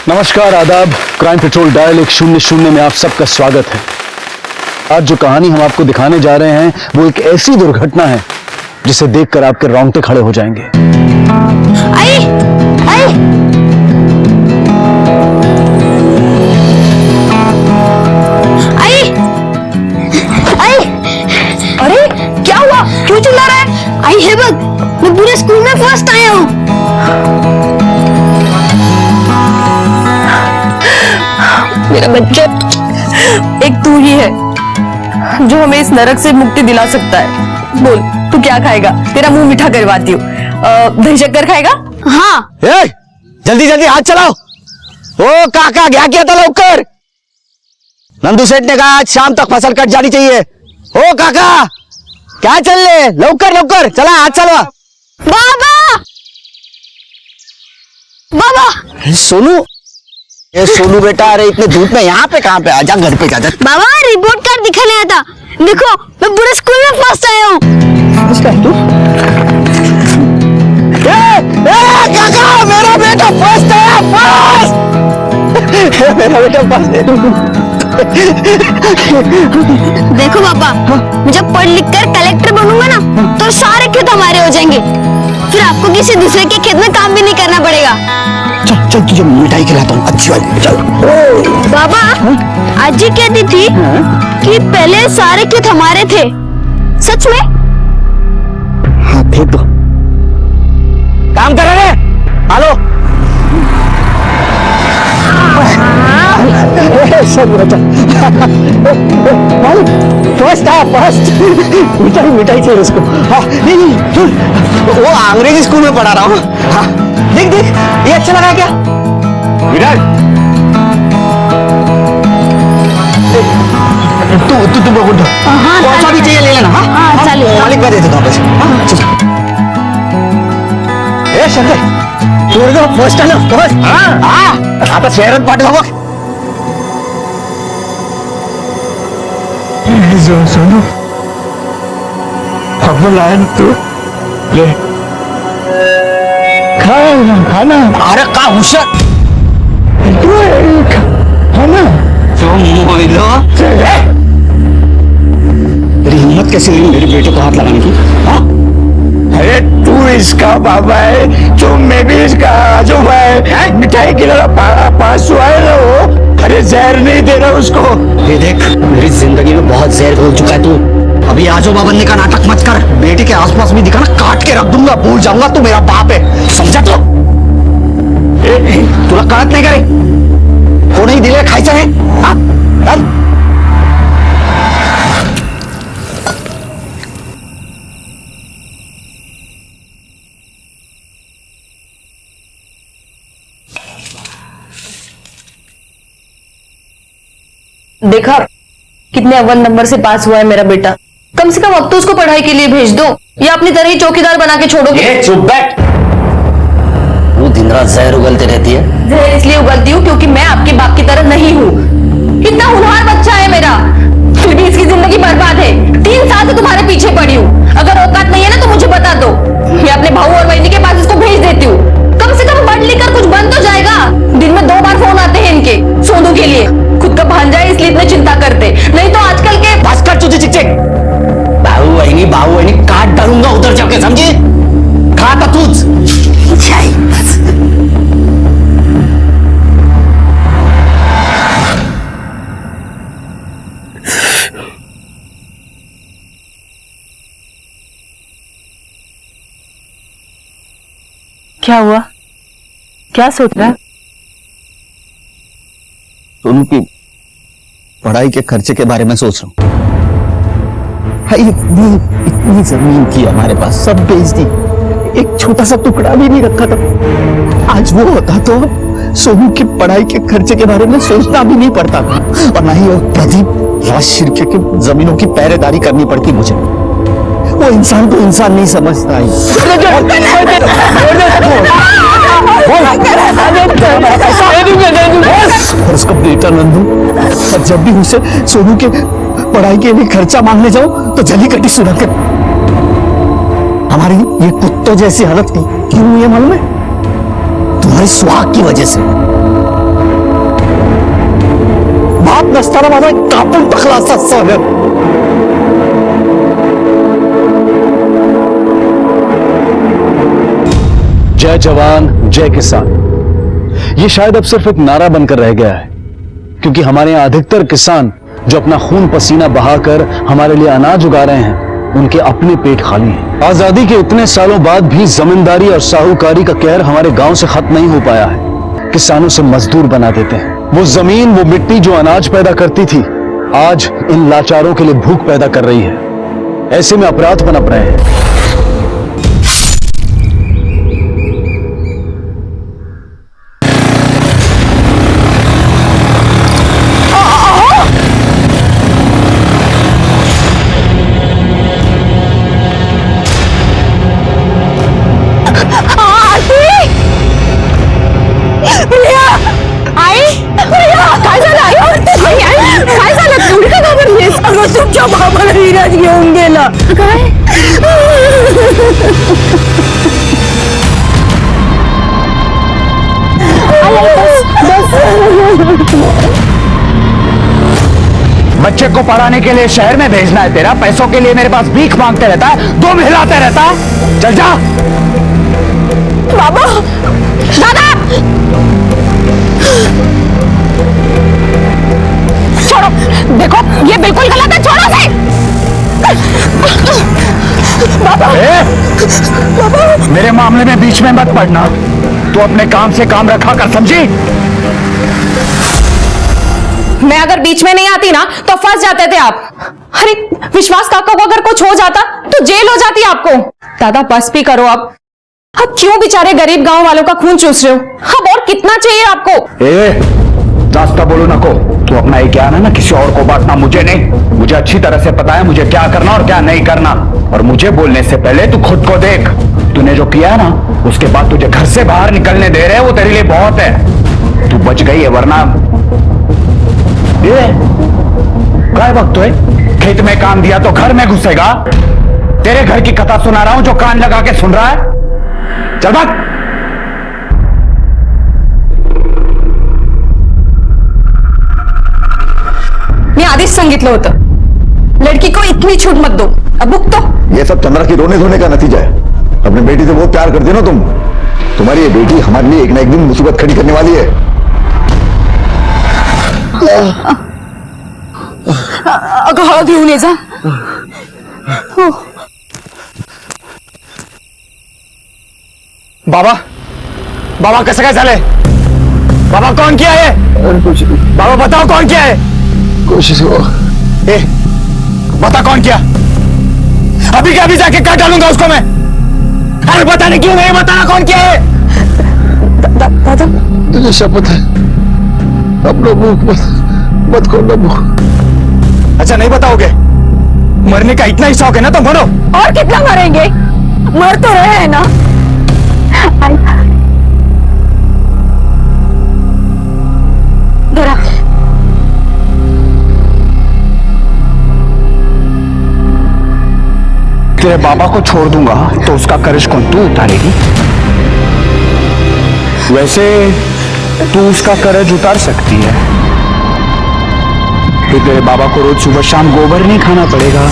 नमस्कार, आदाब। Crime petrol dial 100 में आप सबका स्वागत है। आज जो कहानी हम आपको दिखाने जा रहे हैं वो एक ऐसी दुर्घटना है जिसे देखकर आपके रोंगटे खड़े हो जाएंगे। आई, आई। आई, आई। अरे क्या हुआ, क्यों चिल्ला रहा है? आई है बग, मैं पूरे स्कूल में फर्स्ट आया हूँ। मेरा बच्चा, एक तू ही है जो हमें इस नरक से मुक्ति दिला सकता है। बोल, तू क्या खाएगा? तेरा मुंह मीठा करवाती हूँ। दही शक्कर खाएगा? हाँ। जल्दी जल्दी हाथ चलाओ। ओ काका, क्या किया था लौकर? नंदू सेठ ने कहा आज शाम तक फसल कट जानी चाहिए। ओ काका, क्या चल रहे? लौकर लौकर चला, हाथ चलवा। बाबा, बाबा। सोनू, ये सोनू बेटा, अरे इतने धूप में यहाँ पे कहाँ पे? आजा घर पे जा। बाबा, रिपोर्ट कार्ड दिखाने आया था। देखो, मैं पूरे स्कूल में फर्स्ट आया हूँ। तू? काका, मेरा बेटा फर्स्ट है, फर्स्ट। मेरा बेटा फर्स्ट है। देखो पापा, मैं जब पढ़ लिख कर कलेक्टर बनूंगा ना, तो सारे खेत हमारे हो जाएंगे। फिर आपको किसी दूसरे के खेत में काम भी नहीं करना पड़ेगा। चल चल, तुझे मिठाई खिलाता हूँ अच्छी वाली। चल। बाबा, आज जी कहती थी कि पहले सारे खेत हमारे थे। सच में? हाँ थे तो। काम कर रहे? हेलो। सब बचा। फर्स्ट है, फर्स्ट। मिठाई मिठाई चाहिए उसको। हाँ, नहीं नहीं सुन, वो अंग्रेजी स्कूल में पढ़ा रहा हूँ। हाँ, देख देख, ये अच्छा लगा क्या? विराट, तू बोल दो। हाँ, कौन सा भी चाहिए ले लेना। हाँ चलिए। मालिक मैं दे देता हूँ पैसे। हाँ चल। ए शंकर, तू फर्स्ट है ना? फर्स्ट। हाँ आता शहरत पाटिल हो। सोनू, अब लाया ना तू, ले खाना। अरे का हुशर खाना तो मोइलो। तेरी हिम्मत कैसे हुई मेरे बेटे को हाथ लगाने की? हाँ? अरे तू इसका बाबा है तो मैं भी इसका आजोबा है। मिठाई खिलाना पास हुआ है ना वो। अरे जहर नहीं दे रहा उसको। ये देख, मेरी जिंदगी में बहुत जहर घोल चुका है तू। अभी आजोबा बनने का नाटक मत कर। बेटे के आसपास भी दिखा ना, काट के रख दूंगा। भूल जाऊंगा तू मेरा बाप है, समझा? तो तुला कळत नाही का रे? कोणी दिले खायचं है? हाँ? चल। देखा कितने अव्वल नंबर से पास हुआ है मेरा बेटा। कम से कम अब तो उसको पढ़ाई के लिए भेज दो, या अपनी तरह ही चौकीदार बना के छोड़ोगे? ये चुप बैठ। वो दिन रात जहर उगलते रहती है। जहर इसलिए उगलती हूँ क्योंकि मैं आपके बाप की तरह नहीं हूँ। कितना होनहार बच्चा है मेरा, फिर भी इसकी जिंदगी बर्बाद है। 3 साल से तुम्हारे पीछे पड़ी हूँ। अगर औकात नहीं है ना तो मुझे बता दो, मैं अपने भाऊ और बहनी के पास इसको भेज देती हूँ। कम से कम पढ़ लिख कर कुछ बन तो जाएगा। दिन में 2 बार फोन आते हैं इनके सोनू के लिए। खुद का भांजा है इसलिए इतने चिंता करते, नहीं तो आजकल के। बस कर तुझे चिक चिक। बाहू वहीनी काट डालूंगा उधर जाके, समझे? खाता तूच। क्या हुआ? क्या सोच रहा है? सोनू की पढ़ाई के खर्चे के बारे में सोच रहा हूँ। भाई इतनी जमीन थी हमारे पास, सब बेच दी। एक छोटा सा टुकड़ा भी नहीं रखा था। आज वो होता तो सोनू की पढ़ाई के खर्चे के बारे में सोचना भी नहीं पड़ता था, और ना ही वो प्रदीप राज शिर्के की जमीनों की पहरेदारी करनी पड़ती मुझे। वो इंसान को इंसान नहीं समझता है। और उसका बेटा नंदू, और जब भी उसे सोनू के पढ़ाई के लिए खर्चा मांगने जाओ तो जली कटी सुना कर। हमारी ये कुत्तों जैसी हालत क्यों हुई है मालूम है? तुम्हारे सुहाग की वजह से। नसताना माझा कापून टाकला असता सागर. जय जवान जय किसान, ये शायद अब सिर्फ एक नारा बनकर रह गया है, क्योंकि हमारे यहां अधिकतर किसान जो अपना खून पसीना बहाकर हमारे लिए अनाज उगा रहे हैं, उनके अपने पेट खाली हैं. आजादी के इतने सालों बाद भी जमींदारी और साहूकारी का कहर हमारे गांव से खत्म नहीं हो पाया है. किसानों से मजदूर बना देते हैं. वो जमीन, वो मिट्टी जो अनाज पैदा करती थी, आज इन लाचारों के लिए भूख पैदा कर रही है. ऐसे में अपराध पनप रहे हैं. तुमच्या बाबाला विराज घेऊन गेला. काय? बच्चे को पढ़ाने के लिए शहर में भेजना है तेरा, पैसों के लिए मेरे पास भीख मांगते रहता है, दो हिलाते रहता है. चल जा. बाबा, दादा, छोड़ो. देखो ये बिल्कुल गलत है, छोड़ो से. बाबा, बाबा, मेरे मामले में बीच में मत पड़ना. तू अपने काम से काम रखा कर, समझी? मैं अगर बीच में नहीं आती ना तो फंस जाते थे आप. अरे विश्वास काका को अगर कुछ हो जाता तो जेल हो जाती आपको. दादा बस भी करो अब क्यों बेचारे गरीब गांव वालों का खून चूस रहे हो? अब और कितना चाहिए आपको? रास्ता बोलो नको. तू अपना ये ज्ञान है ना किसी और को बांटना, मुझे नहीं. मुझे अच्छी तरह से पता है मुझे क्या करना और क्या नहीं करना. और मुझे बोलने से पहले तू खुद को देख. तूने जो किया ना, उसके बाद तुझे घर से बाहर निकलने दे रहे वो तेरे लिए बहुत है. तू बच गई है, वरना ये काय वक्त है. खेत में काम दिया तो घर में घुसेगा. तेरे घर की कथा सुना रहा हूं जो कान लगा के सुन रहा है. चल भाग. मी आधीच सांगितलं होतं, लड़की को इतनी छूट मत दो. अब बुक तो. ये सब चंद्रा की रोने धोने का नतीजा है. अपनी बेटी से बहुत प्यार करती हो ना तुम. तुम्हारी ये बेटी हमारे लिए एक ना एक दिन मुसीबत खड़ी करने वाली है. अगं हळद घेऊन ये जा. बाबा, बाबा कसं काय झालंय? बाबा कौन किया है? बाबा बताओ कौन किया है? कोशिश हो. बता कौन किया. अभी के अभी जाके काट डालूंगा उसको मैं. अरे बताने क्यों नहीं, बताना कौन किया है. दादा, तुझे शपथ है, अपना मुंह मत खोलना मुंह. अच्छा नहीं बताओगे? मरने का इतना ही शौक है ना तो मरो. और कितना मरेंगे? मर तो रहे हैं ना. तेरे बाबा को छोड़ दूंगा तो उसका कर्ज कौन तू उतारेगी? वैसे तू उसका कर्ज उतार सकती है. फिर तेरे बाबा को रोज सुबह शाम गोबर नहीं खाना पड़ेगा.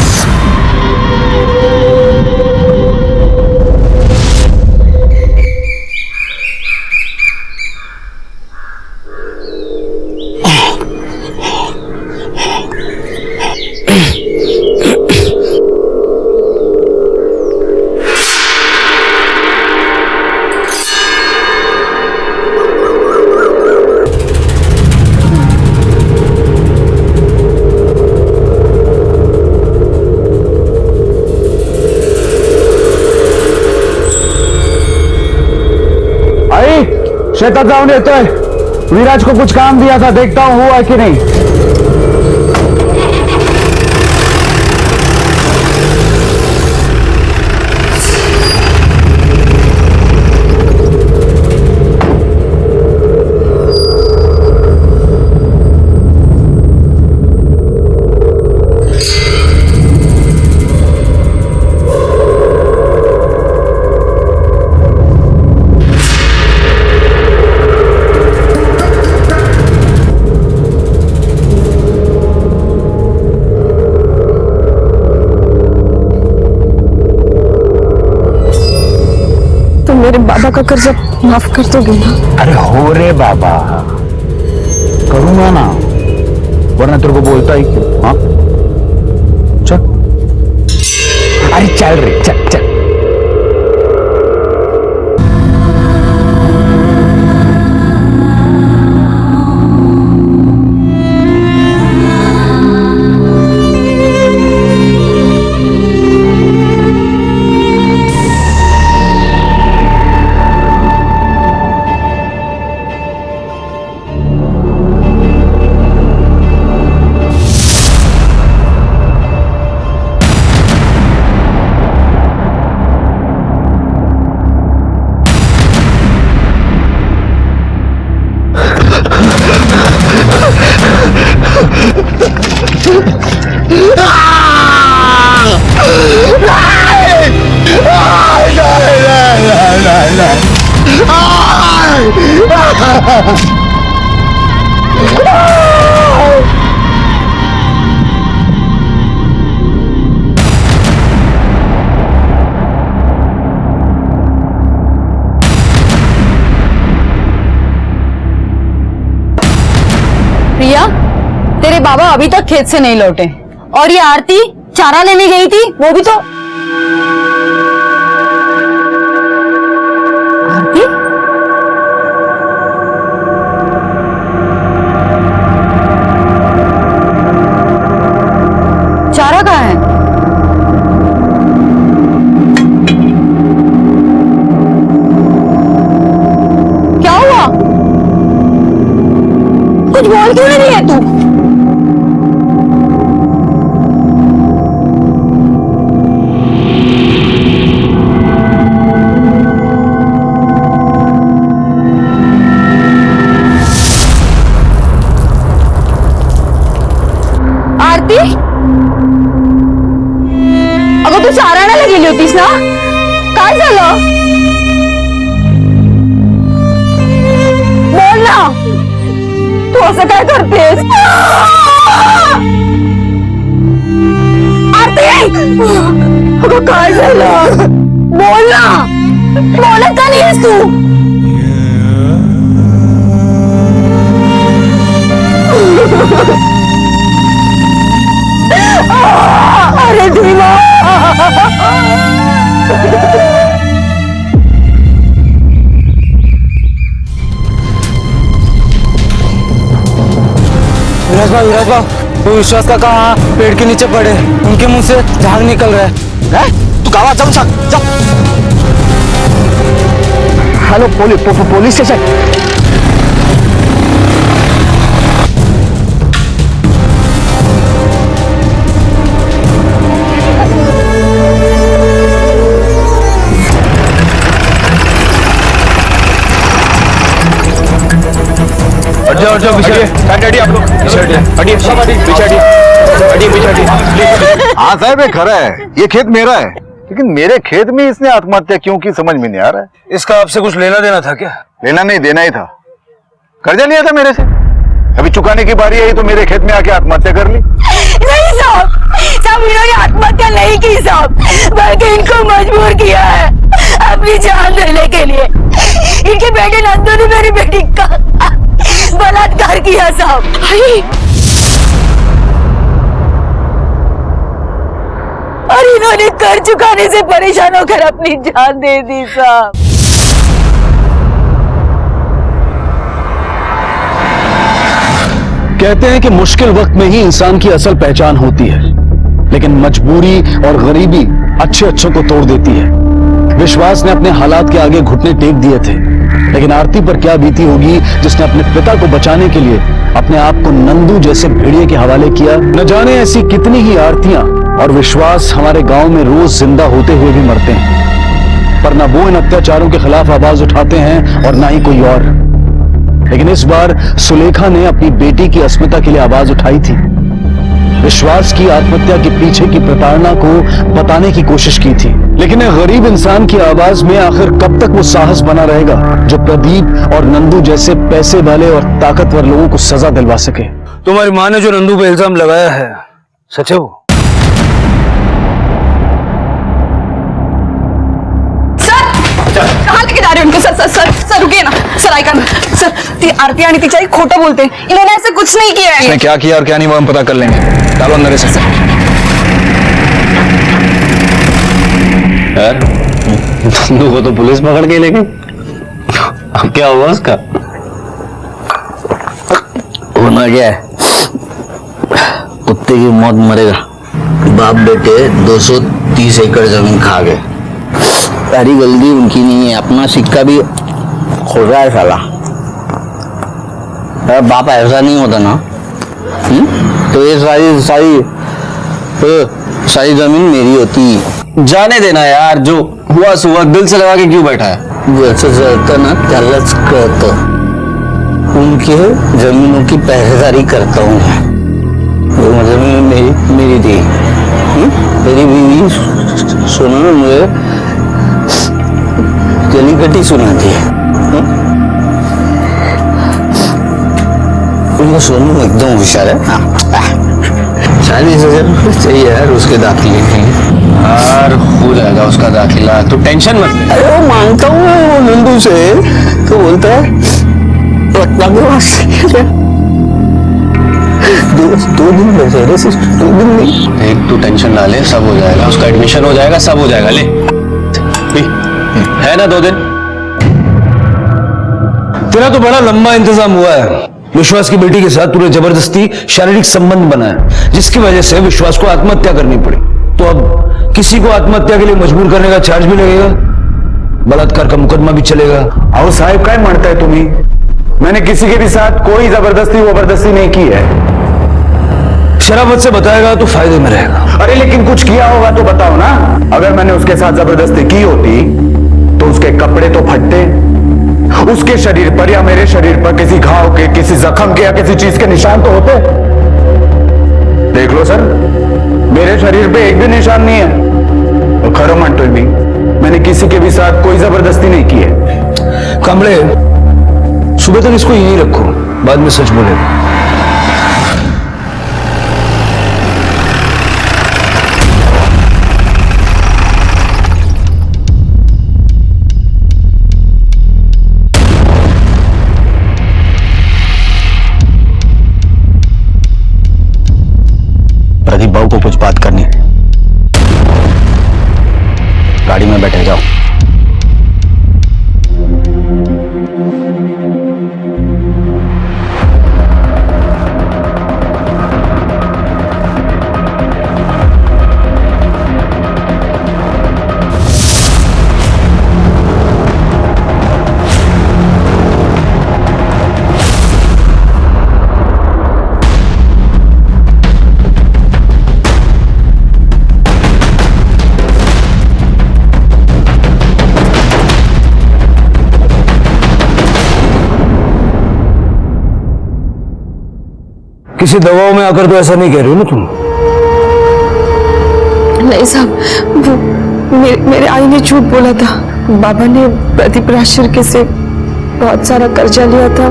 शेतात जाऊन येतोय. विराज को कुछ काम दिया था, देखता हूं हुआ कि नहीं. अल्लाह का कर्जा माफ कर दोगे ना? अरे हो रे बाबा, करूंगा ना, वरना तेरे को बोलता ही क्यों? हाँ चल, अरे चल रे, चल चल। प्रिया, तेरे बाबा अभी तक खेत से नहीं लौटे, और ये आरती चारा लेने गई थी, वो भी तो। आरती, चारा कहाँ है? क्या हुआ? कुछ बोल क्यों नहीं रही है तू? आरती, अगं तू चारायला गेली होतीस ना, काय झालं? बोल ना, तू असं काय करतेस? आरती, अगं काय झालं? बोल ना, बोलत का नाहीस तू? अरे धीमा, विराज भाव, वो विश्वास का कहा पेड़ के नीचे पड़े, उनके मुंह से झाग निकल रहा है। तू गावात जाऊन सांग, जा। Hello, police station. हटो पीछे, हटिए आप लोग, पीछे हटिए, हटिए सब हटिए, पीछे हटिए, हटिए पीछे हटिए। हाँ साहब ये खरा है, ये खेत मेरा है, लेकिन मेरे खेत में इसने आत्महत्या क्यों की समझ में नहीं आ रहा है। इसका आपसे कुछ लेना देना था क्या? लेना नहीं देना ही था, कर्जा लिया था मेरे से, अभी चुकाने की बारी आई तो मेरे खेत में आके आत्महत्या कर ली। नहीं साहब, साहब इन्होंने आत्महत्या नहीं की साहब, बल्कि इनको मजबूर किया है अपनी जान लेने के लिए। इनके बेटे नंदू ने मेरी बेटी का बलात्कार किया साहब। और इन्होंने कर चुकाने से परेशान होकर अपनी जान दे दी साहब। कहते हैं कि मुश्किल वक्त में ही इंसान की असल पहचान होती है, लेकिन मजबूरी और गरीबी अच्छे अच्छों को तोड़ देती है। विश्वास ने अपने हालात के आगे घुटने टेक दिए थे, लेकिन आरती पर क्या बीती होगी जिसने अपने पिता को बचाने के लिए अपने आप को नंदू जैसे भेड़िए के हवाले किया। न जाने ऐसी कितनी ही आरतियां और विश्वास हमारे गांव में रोज जिंदा होते हुए भी मरते हैं, पर न वो इन अत्याचारों के खिलाफ आवाज उठाते हैं और ना ही कोई और। लेकिन इस बार सुलेखा ने अपनी बेटी की अस्मिता के लिए आवाज उठाई थी। विश्वास की आत्महत्या के पीछे की प्रताड़ना को बताने की कोशिश की थी, लेकिन एक गरीब इंसान की आवाज में आखिर कब तक वो साहस बना रहेगा जो प्रदीप और नंदू जैसे पैसे वाले और ताकतवर लोगों को सजा दिलवा सके। तुम्हारी माँ ने जो नंदू पे इल्जाम लगाया है सच है वो? सर कहाँ लेके जा रहे हो उनको? सर सर सर सर रुकिए ना सर, ऐका ना सर, ती आरती आणि तिच्या आई खोटं बोलते, इन्होंने ऐसे कुछ नहीं किया है। उसने क्या किया और क्या नहीं वो हम पता कर लेंगे। डालो अंदर इसे। यार नंदू को तो पुलिस पकड़ के ले गई, अब क्या हुआ उसका? होना क्या है, कुत्ते की मौत मरेगा। बाप बेटे 230 एकड़ जमीन खा गए, सारी गलती उनकी नहीं है, अपना सिक्का भी खोल रहा है साला। अरे बाप ऐसा नहीं होता ना, तो ये सारी जमीन मेरी होती। जाने देना यार, जो हुआ सुआ दिल से लगा के क्यों बैठा है? जैसे जळतं ना त्यालाच कळतं, उनके जमीनों की पहरेदारी करता हूँ मैं। वो जमीन मेरी थी, मेरी बीवी सुनो ना, मुझे जलीकटी सुनाती है। उनको सोनू एकदम होशियार है। 40,000 चाहिए यार उसके दाखिले के लिए। यार हो जाएगा उसका दाखिला, तो टेंशन मत ले। अरे वो मांगता हूँ वो नंदू से, तो बोलता है पटना के पास दो दिन बचे रे सिस्टर, 2 दिन नहीं। एक तू टेंशन ना ले, सब हो जाएगा, उसका एडमिशन हो जाएगा, सब हो जाएगा। ले है ना 2 दिन। तेरा तो बड़ा लंबा इंतजाम हुआ है। विश्वास की बेटी के साथ तूने जबरदस्ती शारीरिक संबंध बनाया, जिसकी वजह से विश्वास को आत्महत्या करनी पड़ी। तो अब किसी को आत्महत्या के लिए मजबूर करने का चार्ज भी लगेगा, बलात्कार का मुकदमा भी चलेगा। आओ साहब, क्या मानता है तुम्ही? मैंने किसी के भी साथ कोई जबरदस्ती नहीं की है। शराबत से बताएगा तो फायदे में रहेगा। अरे लेकिन कुछ किया होगा तो बताओ ना। अगर मैंने उसके साथ जबरदस्ती की होती तो उसके कपड़े तो फटते, उसके शरीर पर या मेरे शरीर पर किसी घाव के, किसी जख्म के या किसी चीज के निशान तो होते। देख लो सर, मेरे शरीर पे एक भी निशान नहीं है। और खरो मानतोय मी, मैंने किसी के भी साथ कोई जबरदस्ती नहीं की है। कांबळे, सुबह तक इसको यहीं रखो, बाद में सच बोलेगा। प्रदीप बाबू को कुछ बात करनी है, गाड़ी में बैठे जाओ। किसी दबाव में आकर तो ऐसा नहीं कह रही हो ना तुम? नहीं साहब, वो मेरे आई ने झूठ बोला था। बाबा ने प्रदीप राजशिर्के से बहुत सारा कर्जा लिया था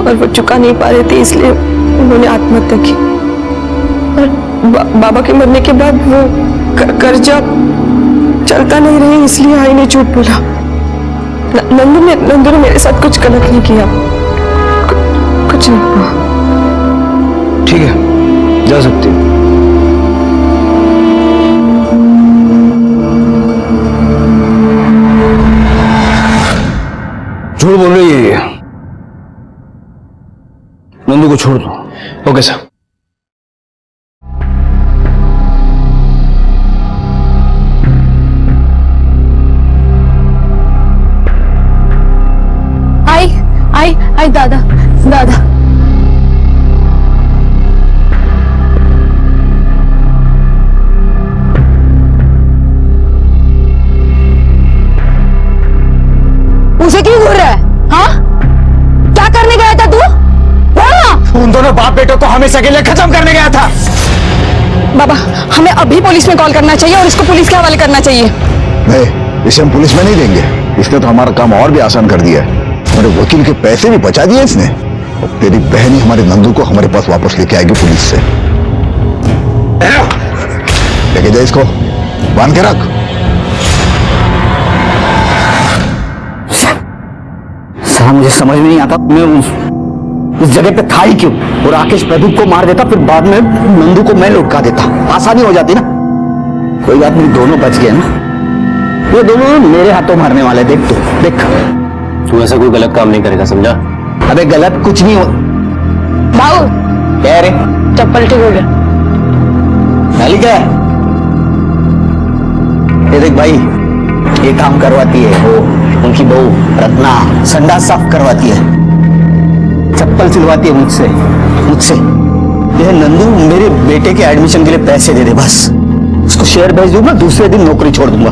और वो चुका नहीं पा रहे थे, इसलिए उन्होंने आत्महत्या की। और बाबा के मरने के बाद वो कर्जा चलता नहीं रही, इसलिए आई ने झूठ बोला। नंदू ने मेरे साथ कुछ गलत नहीं किया, कुछ नहीं हुआ। ठीक है, जा सकती हो। झूठ बोल रही है ये। नंदू को छोड़ दो। Okay sir. आई दादा दादा, मुझे क्यों घूर रहा है? हाँ, क्या करने गया था तू? बोल ना। उन दोनों बाप बेटों को हमेशा के लिए खत्म करने गया था। बाबा हमें अभी पुलिस में कॉल करना चाहिए और इसको पुलिस के हवाले करना चाहिए। नहीं, इसे हम पुलिस में नहीं देंगे। इसने तो हमारा काम और भी आसान कर दिया है। हमारे वकील के पैसे भी बचा दिए इसने। और तेरी बहन ही हमारे नंदू को हमारे पास वापस लेके आएगी पुलिस से। लेके जा इसको, बांध के रख। साला मुझे समझ में नहीं आता, मैं उस जगह पे था ही क्यों? और राकेश प्रदीप को मार देता, फिर बाद में नंदू को मैं लुटका देता, आसानी हो जाती ना। कोई बात नहीं, दोनों बच गए ना। ये दोनों मेरे हाथों मारने वाले, देख देख। तू ऐसा कोई गलत काम नहीं करेगा, समझा? अबे गलत कुछ नहीं हो। भाऊ क्या रे? चप्पल ठीक हो गया। डाली क्या? ये देख भाई, ये काम करवाती है वो उनकी बहू रत्ना, संडास साफ करवाती है, चप्पल सिलवाती है मुझसे। यह नंदू मेरे बेटे के एडमिशन के लिए पैसे दे दे, बस उसको शेयर भेज दूंगा, दूसरे दिन नौकरी छोड़ दूंगा।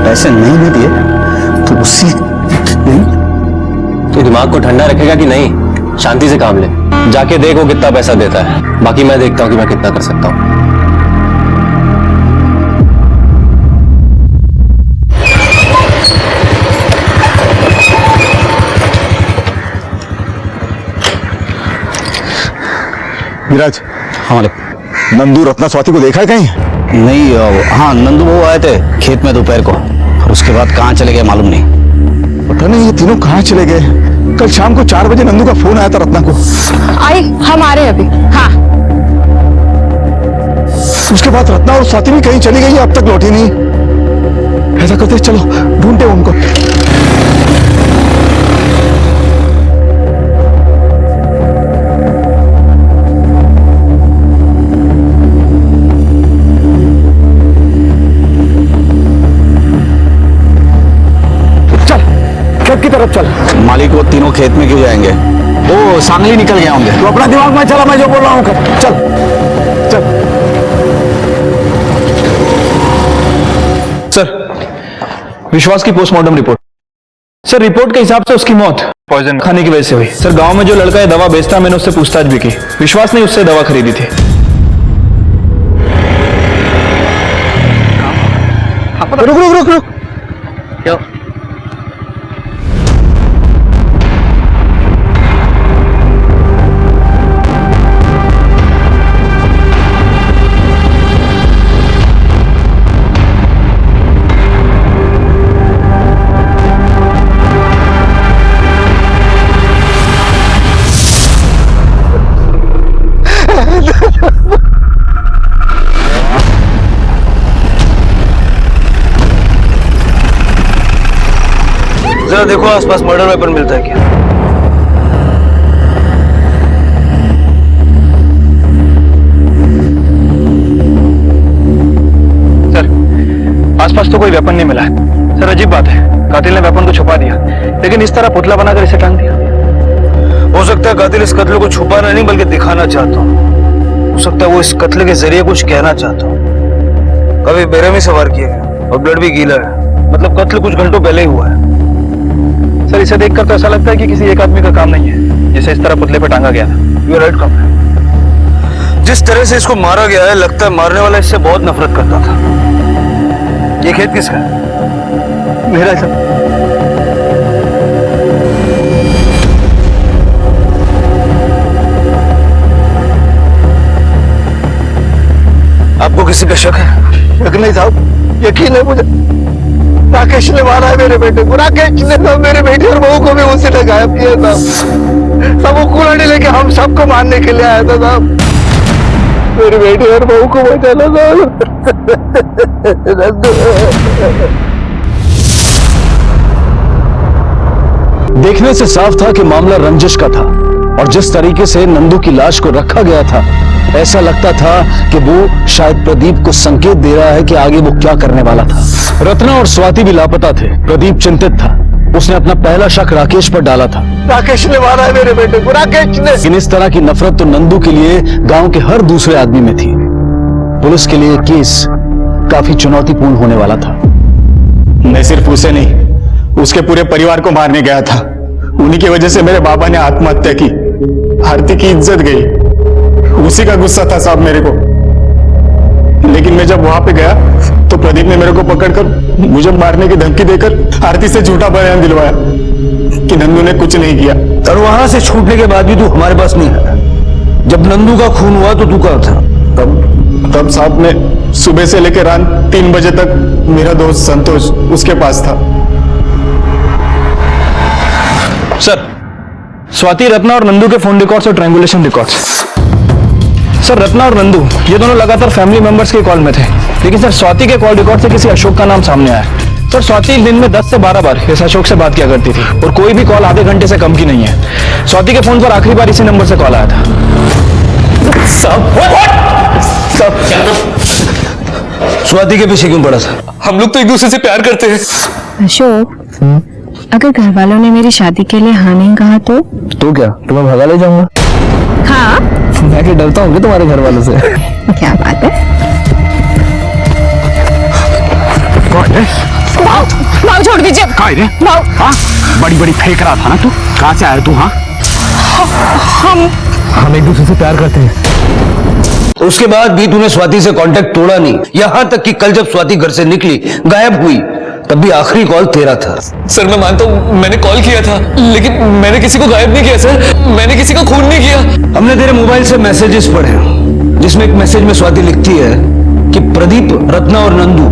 पैसे नहीं भी दिए तो उससे नहीं। तू दिमाग को ठंडा रखेगा कि नहीं? शांति से काम ले, जाके देख वो कितना पैसा देता है, बाकी मैं देखता हूँ कि मैं कितना कर सकता हूँ। विराज, हमारे नंदू रत्ना स्वाति को देखा है कहीं? नहीं, हाँ नंदू वो आए थे खेत में दोपहर को, और उसके बाद कहाँ चले गए मालूम नहीं। पता नहीं ये तीनों कहाँ चले गए। कल शाम को 4 बजे नंदू का फोन आया था रत्ना को। आई, हम आ रहे हैं अभी। हाँ उसके बाद रत्ना और स्वाति भी कहीं चली गई, अब तक लौटी नहीं। ऐसा करते चलो ढूंढते उनको। खेत की तरफ चल। मालिक वो तीनों खेत में क्यों जाएंगे? वो सांगली निकल गए होंगे। तो अपना दिमाग में चला, मैं जो बोल रहा हूँ कर। चल चल। सर, विश्वास की पोस्टमार्टम रिपोर्ट। सर, रिपोर्ट के हिसाब से उसकी मौत पॉइजन खाने की वजह से हुई। सर, गांव में जो लड़का ये दवा बेचता, मैंने उससे पूछताछ भी की। विश्वास ने उससे दवा खरीदी थी। रुक रुक रुक रुक। क्यों? जरा देखो आसपास मर्डर वेपन मिलता है क्या? सर, आसपास तो कोई वेपन नहीं मिला है। सर, अजीब बात है, कातिल ने वेपन को छुपा दिया, लेकिन इस तरह पुतला बनाकर इसे टांग दिया। हो सकता है कातिल इस कत्ल को छुपाना नहीं बल्कि दिखाना चाहता हो सकता है वो इस कत्ल के जरिए कुछ कहना चाहता हो। कभी बेरहमी से वार किया गया और ब्लड भी गीला है, मतलब कत्ल कुछ घंटों पहले ही हुआ है। सर, इसे देखकर तो ऐसा लगता है कि किसी एक आदमी का काम नहीं है, जिसे इस तरह पुतले पर टांगा गया था। यू राइट कम। जिस तरह से इसको मारा गया है, लगता है मारने वाला इससे बहुत नफरत करता था। ये खेत किसका है? मेरा सर। आपको किसी पे शक है? शक नहीं साहब, यकीन है मुझे। राकेश ने मारा है मेरे बेटे को। राकेश ने तो मेरे बेटे और बहू को भी उसी ने गायब किया था। सब वो कुल्हाड़ी लेके हम सबको मारने के लिए आया था साहब। मेरे बेटे और बहू को बचाना साहब। देखने से साफ था कि मामला रंजिश का था, और जिस तरीके से नंदू की लाश को रखा गया था, ऐसा लगता था कि वो शायद प्रदीप को संकेत दे रहा है कि आगे वो क्या करने वाला था। रत्ना और स्वाति भी लापता थे। प्रदीप चिंतित था। उसने अपना पहला शक राकेश पर डाला था। राकेश ने मारा है मेरे बेटे को, राकेश ने। लेकिन इस तरह की नफरत तो नंदू के लिए गांव के हर दूसरे आदमी में थी। पुलिस के लिए केस काफी चुनौतीपूर्ण होने वाला था। मैं सिर्फ उसे नहीं, उसके पूरे परिवार को मारने गया था। उन्हीं की वजह से मेरे बाबा ने आत्महत्या की। आरती की इज्जत गई, उसी का गुस्सा था साहब मेरे को। लेकिन मैं जब वहां पे गया तो प्रदीप ने मेरे को पकड़कर मुझे मारने की धमकी देकर आरती से झूठा बयान दिलवाया कि नंदू ने कुछ नहीं किया। और वहां से छूटने के बाद भी तू हमारे पास नहीं आया। जब नंदू का खून हुआ तो तू कहाँ था? तब साहब मैं सुबह से लेकर रात 3 बजे तक मेरा दोस्त संतोष उसके पास था। सर, स्वाति, रत्ना और नंदू के फोन रिकॉर्ड्स और ट्रायंगुलेशन रिकॉर्ड्स। सर, रत्ना और नंदू ये दोनों लगातार फैमिली मेंबर्स के कॉल में थे, लेकिन सर स्वाति के कॉल रिकॉर्ड से किसी अशोक का नाम सामने आया। सर, स्वाति दिन में 10 से 12 बार इस अशोक से बात किया करती थी और कोई भी कॉल आधे घंटे से कम की नहीं है। स्वाति के फोन पर आखिरी बार इसी नंबर से कॉल आया था। स्वाति के पीछे क्यों पड़ा था? हम लोग तो एक दूसरे से प्यार करते हैं। अशोक, अगर घर वालों ने मेरी शादी के लिए हाँ नहीं कहा तो क्या तुम्हें भगा ले जाऊंगा? हाँ, मैं क्या डरता हूँ तुम्हारे घर वालों से? क्या बात है? भाव छोड़ दीजिए। भाव, बड़ी बड़ी फेंक रहा था ना तू, कहाँ से आया तू? हाँ, हम एक दूसरे से प्यार करते हैं। उसके बाद भी तूने स्वाति से कांटेक्ट तोड़ा नहीं, यहाँ तक कि कल जब स्वाति घर से निकली, गायब हुई, तब भी आखिरी कॉल तेरा था। सर, मैं मानता हूँ मैंने कॉल किया था, लेकिन मैंने किसी को गायब नहीं किया सर। मैंने किसी का खून नहीं किया। हमने तेरे मोबाइल से मैसेजेस पढ़े, जिसमें एक मैसेज में स्वाति लिखती है कि प्रदीप, रत्ना और नंदू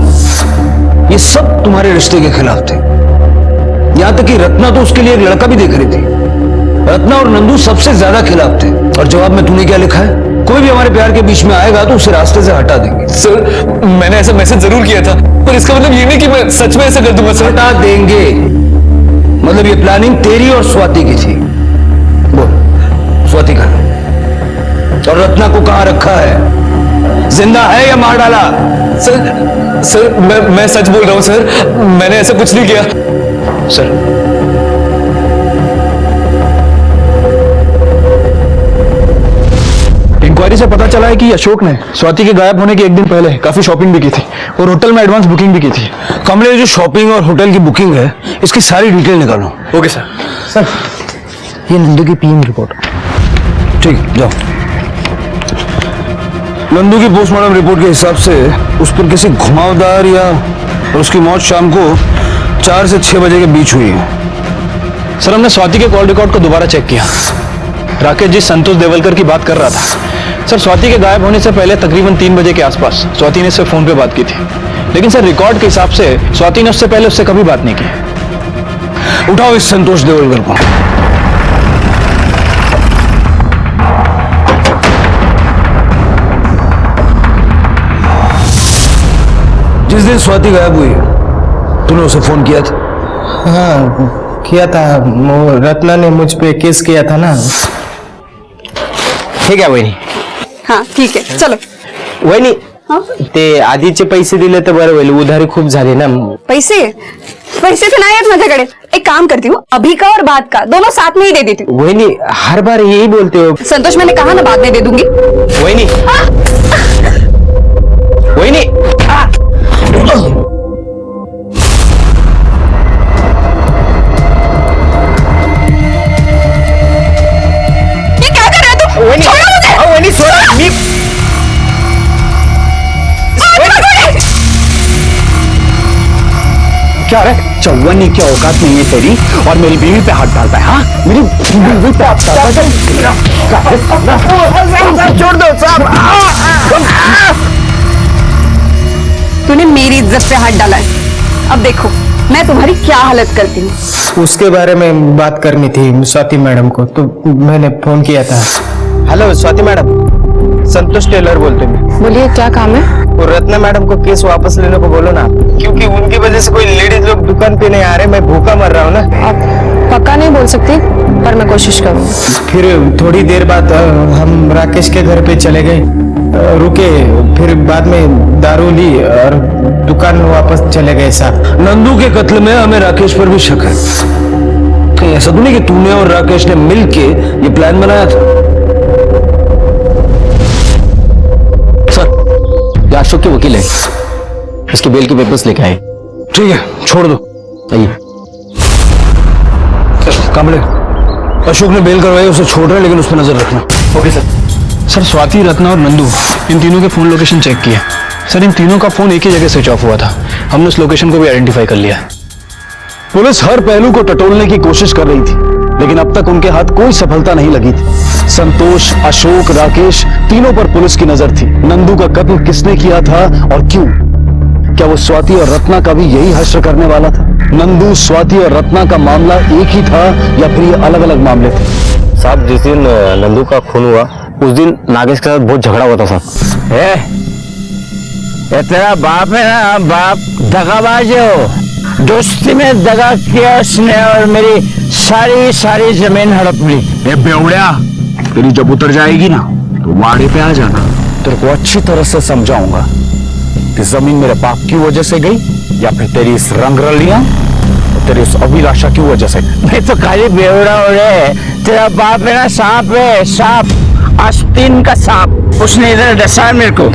ये सब तुम्हारे रिश्ते के खिलाफ थे। यहां तक कि रत्ना तो उसके लिए एक लड़का भी देख रही थी। रत्ना और नंदू सबसे ज्यादा खिलाफ थे। और जवाब में तूने क्या लिखा है? कोई भी हमारे प्यार के बीच में आएगा तो उसे रास्ते से हटा देंगे। सर, मैंने ऐसा मैसेज जरूर किया था, पर इसका मतलब ये नहीं कि मैं सच में ऐसा कर दूंगा सर। हटा देंगे मतलब ये प्लानिंग तेरी और स्वाति की थी। बोल, स्वाति कहाँ? और रत्ना को कहाँ रखा है? जिंदा है या मार डाला? सर, मैं सच बोल रहा हूँ सर। मैंने ऐसा कुछ नहीं किया। सर, इंक्वायरी से पता चला है कि अशोक ने स्वाति के गायब होने के एक दिन पहले काफी शॉपिंग भी की थी और होटल में एडवांस बुकिंग भी की थी। कमले, जो शॉपिंग और होटल की बुकिंग है, इसकी सारी डिटेल निकालो। Okay sir. सर, ये नंदू की पीएम रिपोर्ट। ठीक, जाओ। नंदू की पोस्टमार्टम रिपोर्ट के हिसाब से उस पर किसी घुमावदार या और उसकी मौत शाम को 4 से 6 बजे के बीच हुई है। सर, हमने स्वाति के कॉल रिकॉर्ड को दोबारा चेक किया। राकेश जी संतोष देवलकर की बात कर रहा था। सर, स्वाति के गायब होने से पहले तकरीबन 3 बजे के आसपास स्वाति ने उससे फोन पे बात की थी, लेकिन सर रिकॉर्ड के हिसाब से स्वाति ने उससे पहले उससे कभी बात नहीं की। उठाओ इस संतोष देवलकर को। जिस दिन स्वाति गायब हुई तूने उसे फोन किया था? हाँ, किया था। वो रत्ना ने मुझ पे केस किया था ना। ठीक आहे वहिनी? हाँ ठीक है, चलो। वहिनी, ते आधीचे पैसे दिले तर बरं होईल, उधारी खूप झाली ना। पैसे तर नाही आहेत माझ्याकडे। एक काम करती हूँ, अभी का और बाद का दोनों साथ में ही दे देती हूँ। वहिनी, हर बार यही बोलते हो। संतोष, मैंने कहा ना बाद में दे दूंगी। वहिनी, वहिनी, ये क्या कर रहे हो तुम? छोड़ो मुझे। वहिनी सोडा। मी क्या रे, चौवन्नी की औकात नहीं है तेरी और मेरी बीवी पे हाथ डालता है? हाँ, मेरी बीवी पे हाथ डालता है। छोड़ दो साहब। तूने मेरी इज्जत पे हाथ डाला है। अब देखो मैं तुम्हारी क्या हालत करती हूँ। उसके बारे में बात करनी थी स्वाति मैडम को, तो मैंने फोन किया था। हेलो स्वाति मैडम, संतोष टेलर बोलते हैं। बोलिए, क्या काम है? और रत्ना मैडम को केस वापस लेने को बोलो ना, क्योंकि उनकी वजह से कोई लेडीज लोग दुकान पे नहीं आ रहे। मैं भूखा मर रहा हूँ ना। आप पक्का नहीं बोल सकती, पर मैं कोशिश करूंगी। फिर थोड़ी देर बाद हम राकेश के घर पे चले गए, रुके, फिर बाद में दारू ली और दुकान वापस चले गए साहब। नंदू के कत्ल में हमें राकेश पर भी शक है। कहीं ऐसा तो नहीं कि तूने और राकेश ने मिलके ये प्लान बनाया था? सर, ये अशोक के वकील है, इसके बेल के पेपर्स लेके आए। ठीक है, छोड़ दो। आइए। कामले, अशोक ने बेल करवाई, उसे छोड़ रहे हैं, लेकिन उस पर नजर रखना। Okay sir. Sir, Swati, Ratna और नंदू इन तीनों के फोन लोकेशन चेक किए। सर, इन तीनों का फोन एक ही जगह स्विच ऑफ हुआ था। हमने उस लोकेशन को भी आइडेंटिफाई कर लिया। पुलिस हर पहलू को टटोलने की कोशिश कर रही थी, लेकिन अब तक उनके हाथ कोई सफलता नहीं लगी थी। संतोष, अशोक, राकेश, तीनों पर पुलिस की नजर थी। नंदू का कत्ल किसने किया था और क्यों, क्या वो स्वाति और रत्ना का भी यही हश्र करने वाला था? नंदू, स्वाति और रत्ना का मामला एक ही था या फिर ये अलग अलग मामले थे? साहब जिस दिन नंदू का खून हुआ उस दिन नागेश के साथ बहुत झगड़ा हुआ था साहब। ये तेरा बाप है ना, बाप दगाबाज हो। दोस्ती में दगा किया उसने और मेरी सारी जमीन हड़प ली। ए बेवड़िया, तेरी जब उतर जाएगी ना तो वाड़े पे आ जाना। तेरे को अच्छी तरह से समझाऊंगा कि जमीन मेरे बाप की वजह से गई या फिर तेरी इस रंगरलियां और तेरी उस अभिलाषा की वजह से। मैं तो खाली बेवड़ा हो रहे। तेरा बाप है ना सांप है, सांप, आस्तीन का सांप। उसने इधर डसा मेरे को।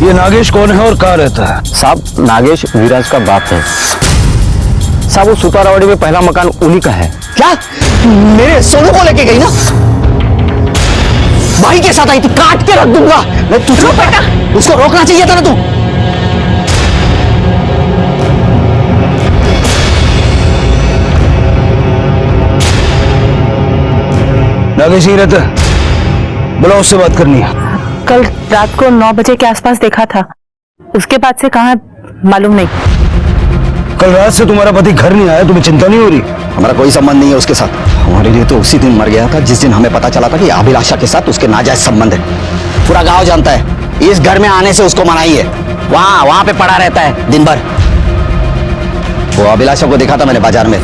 ये नागेश कौन है और कहाँ रहता है? साहब नागेश विराज का बाप है साहब। वो सुतारावाड़ी में पहला मकान उन्हीं का है। क्या मेरे सोनू को लेके गई ना? भाई के साथ आई थी, काट के रख दूंगा मैं तुझको। बेटा उसको रोकना चाहिए था ना तू। नागेश ही रहता है, बुलाओ, उससे बात करनी है। कल रात को 9 बजे के आसपास देखा था, उसके बाद से कहाँ मालूम नहीं। कल रात से तुम्हारा पति घर नहीं आया, तुम्हें चिंता नहीं हो रही? हमारा कोई संबंध नहीं है उसके साथ। हमारे लिए तो उसी दिन मर गया था जिस दिन हमें पता चला था कि अभिलाषा के साथ उसके नाजायज संबंध है। पूरा गांव जानता है। इस घर में आने से उसको मनाही है। वहां पे पड़ा रहता है दिन भर। वो अभिलाषा को देखा था मैंने बाजार में।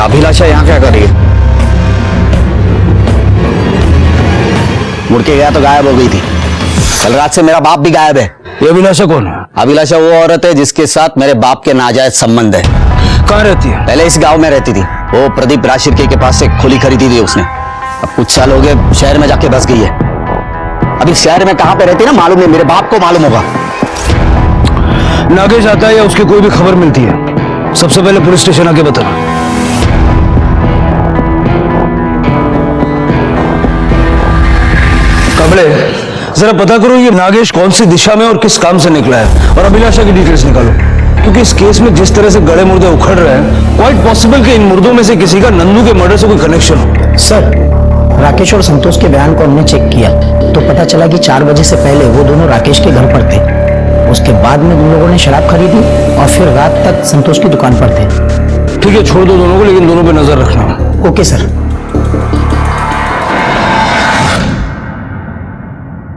अभिलाषा यहाँ क्या कर रही है? मुड़ के गया तो गायब हो गई थी। कल रात से मेरा बाप भी गायब है। ये अभिलाषा कौन है? अभिलाषा वो औरत है जिसके साथ मेरे बाप के नाजायज संबंध है। कहाँ रहती है? पहले इस गांव में रहती थी। वो प्रदीप राजशिर्के के पास से खुली खरीदी थी उसने। अब कुछ साल हो गए शहर में जाके बस गई है। अभी शहर में कहाँ पे रहती है ना मालूम नहीं, मेरे बाप को मालूम होगा। नागेश आता है या उसकी कोई भी खबर मिलती है, सबसे पहले पुलिस स्टेशन आके बताना। कमले, जरा पता करो ये नागेश कौन सी दिशा में और किस काम से निकला है, और अभिलाषा की डिटेल्स निकालो। क्योंकि इस केस में जिस तरह से गड़े मुर्दे उखड़ रहे हैं, क्वाइट पॉसिबल कि इन मुर्दों में से किसी का नंदू के मर्डर से कोई कनेक्शन हो। सर, राकेश और संतोष के बयान को हमने चेक किया तो पता चला कि 4 बजे से पहले वो दोनों राकेश के घर पर थे। उसके बाद में उन लोगों ने शराब खरीदी और फिर रात तक संतोष की दुकान पर थे। ठीक है, छोड़ दो दोनों को, लेकिन दोनों पे नजर रखना। Okay sir.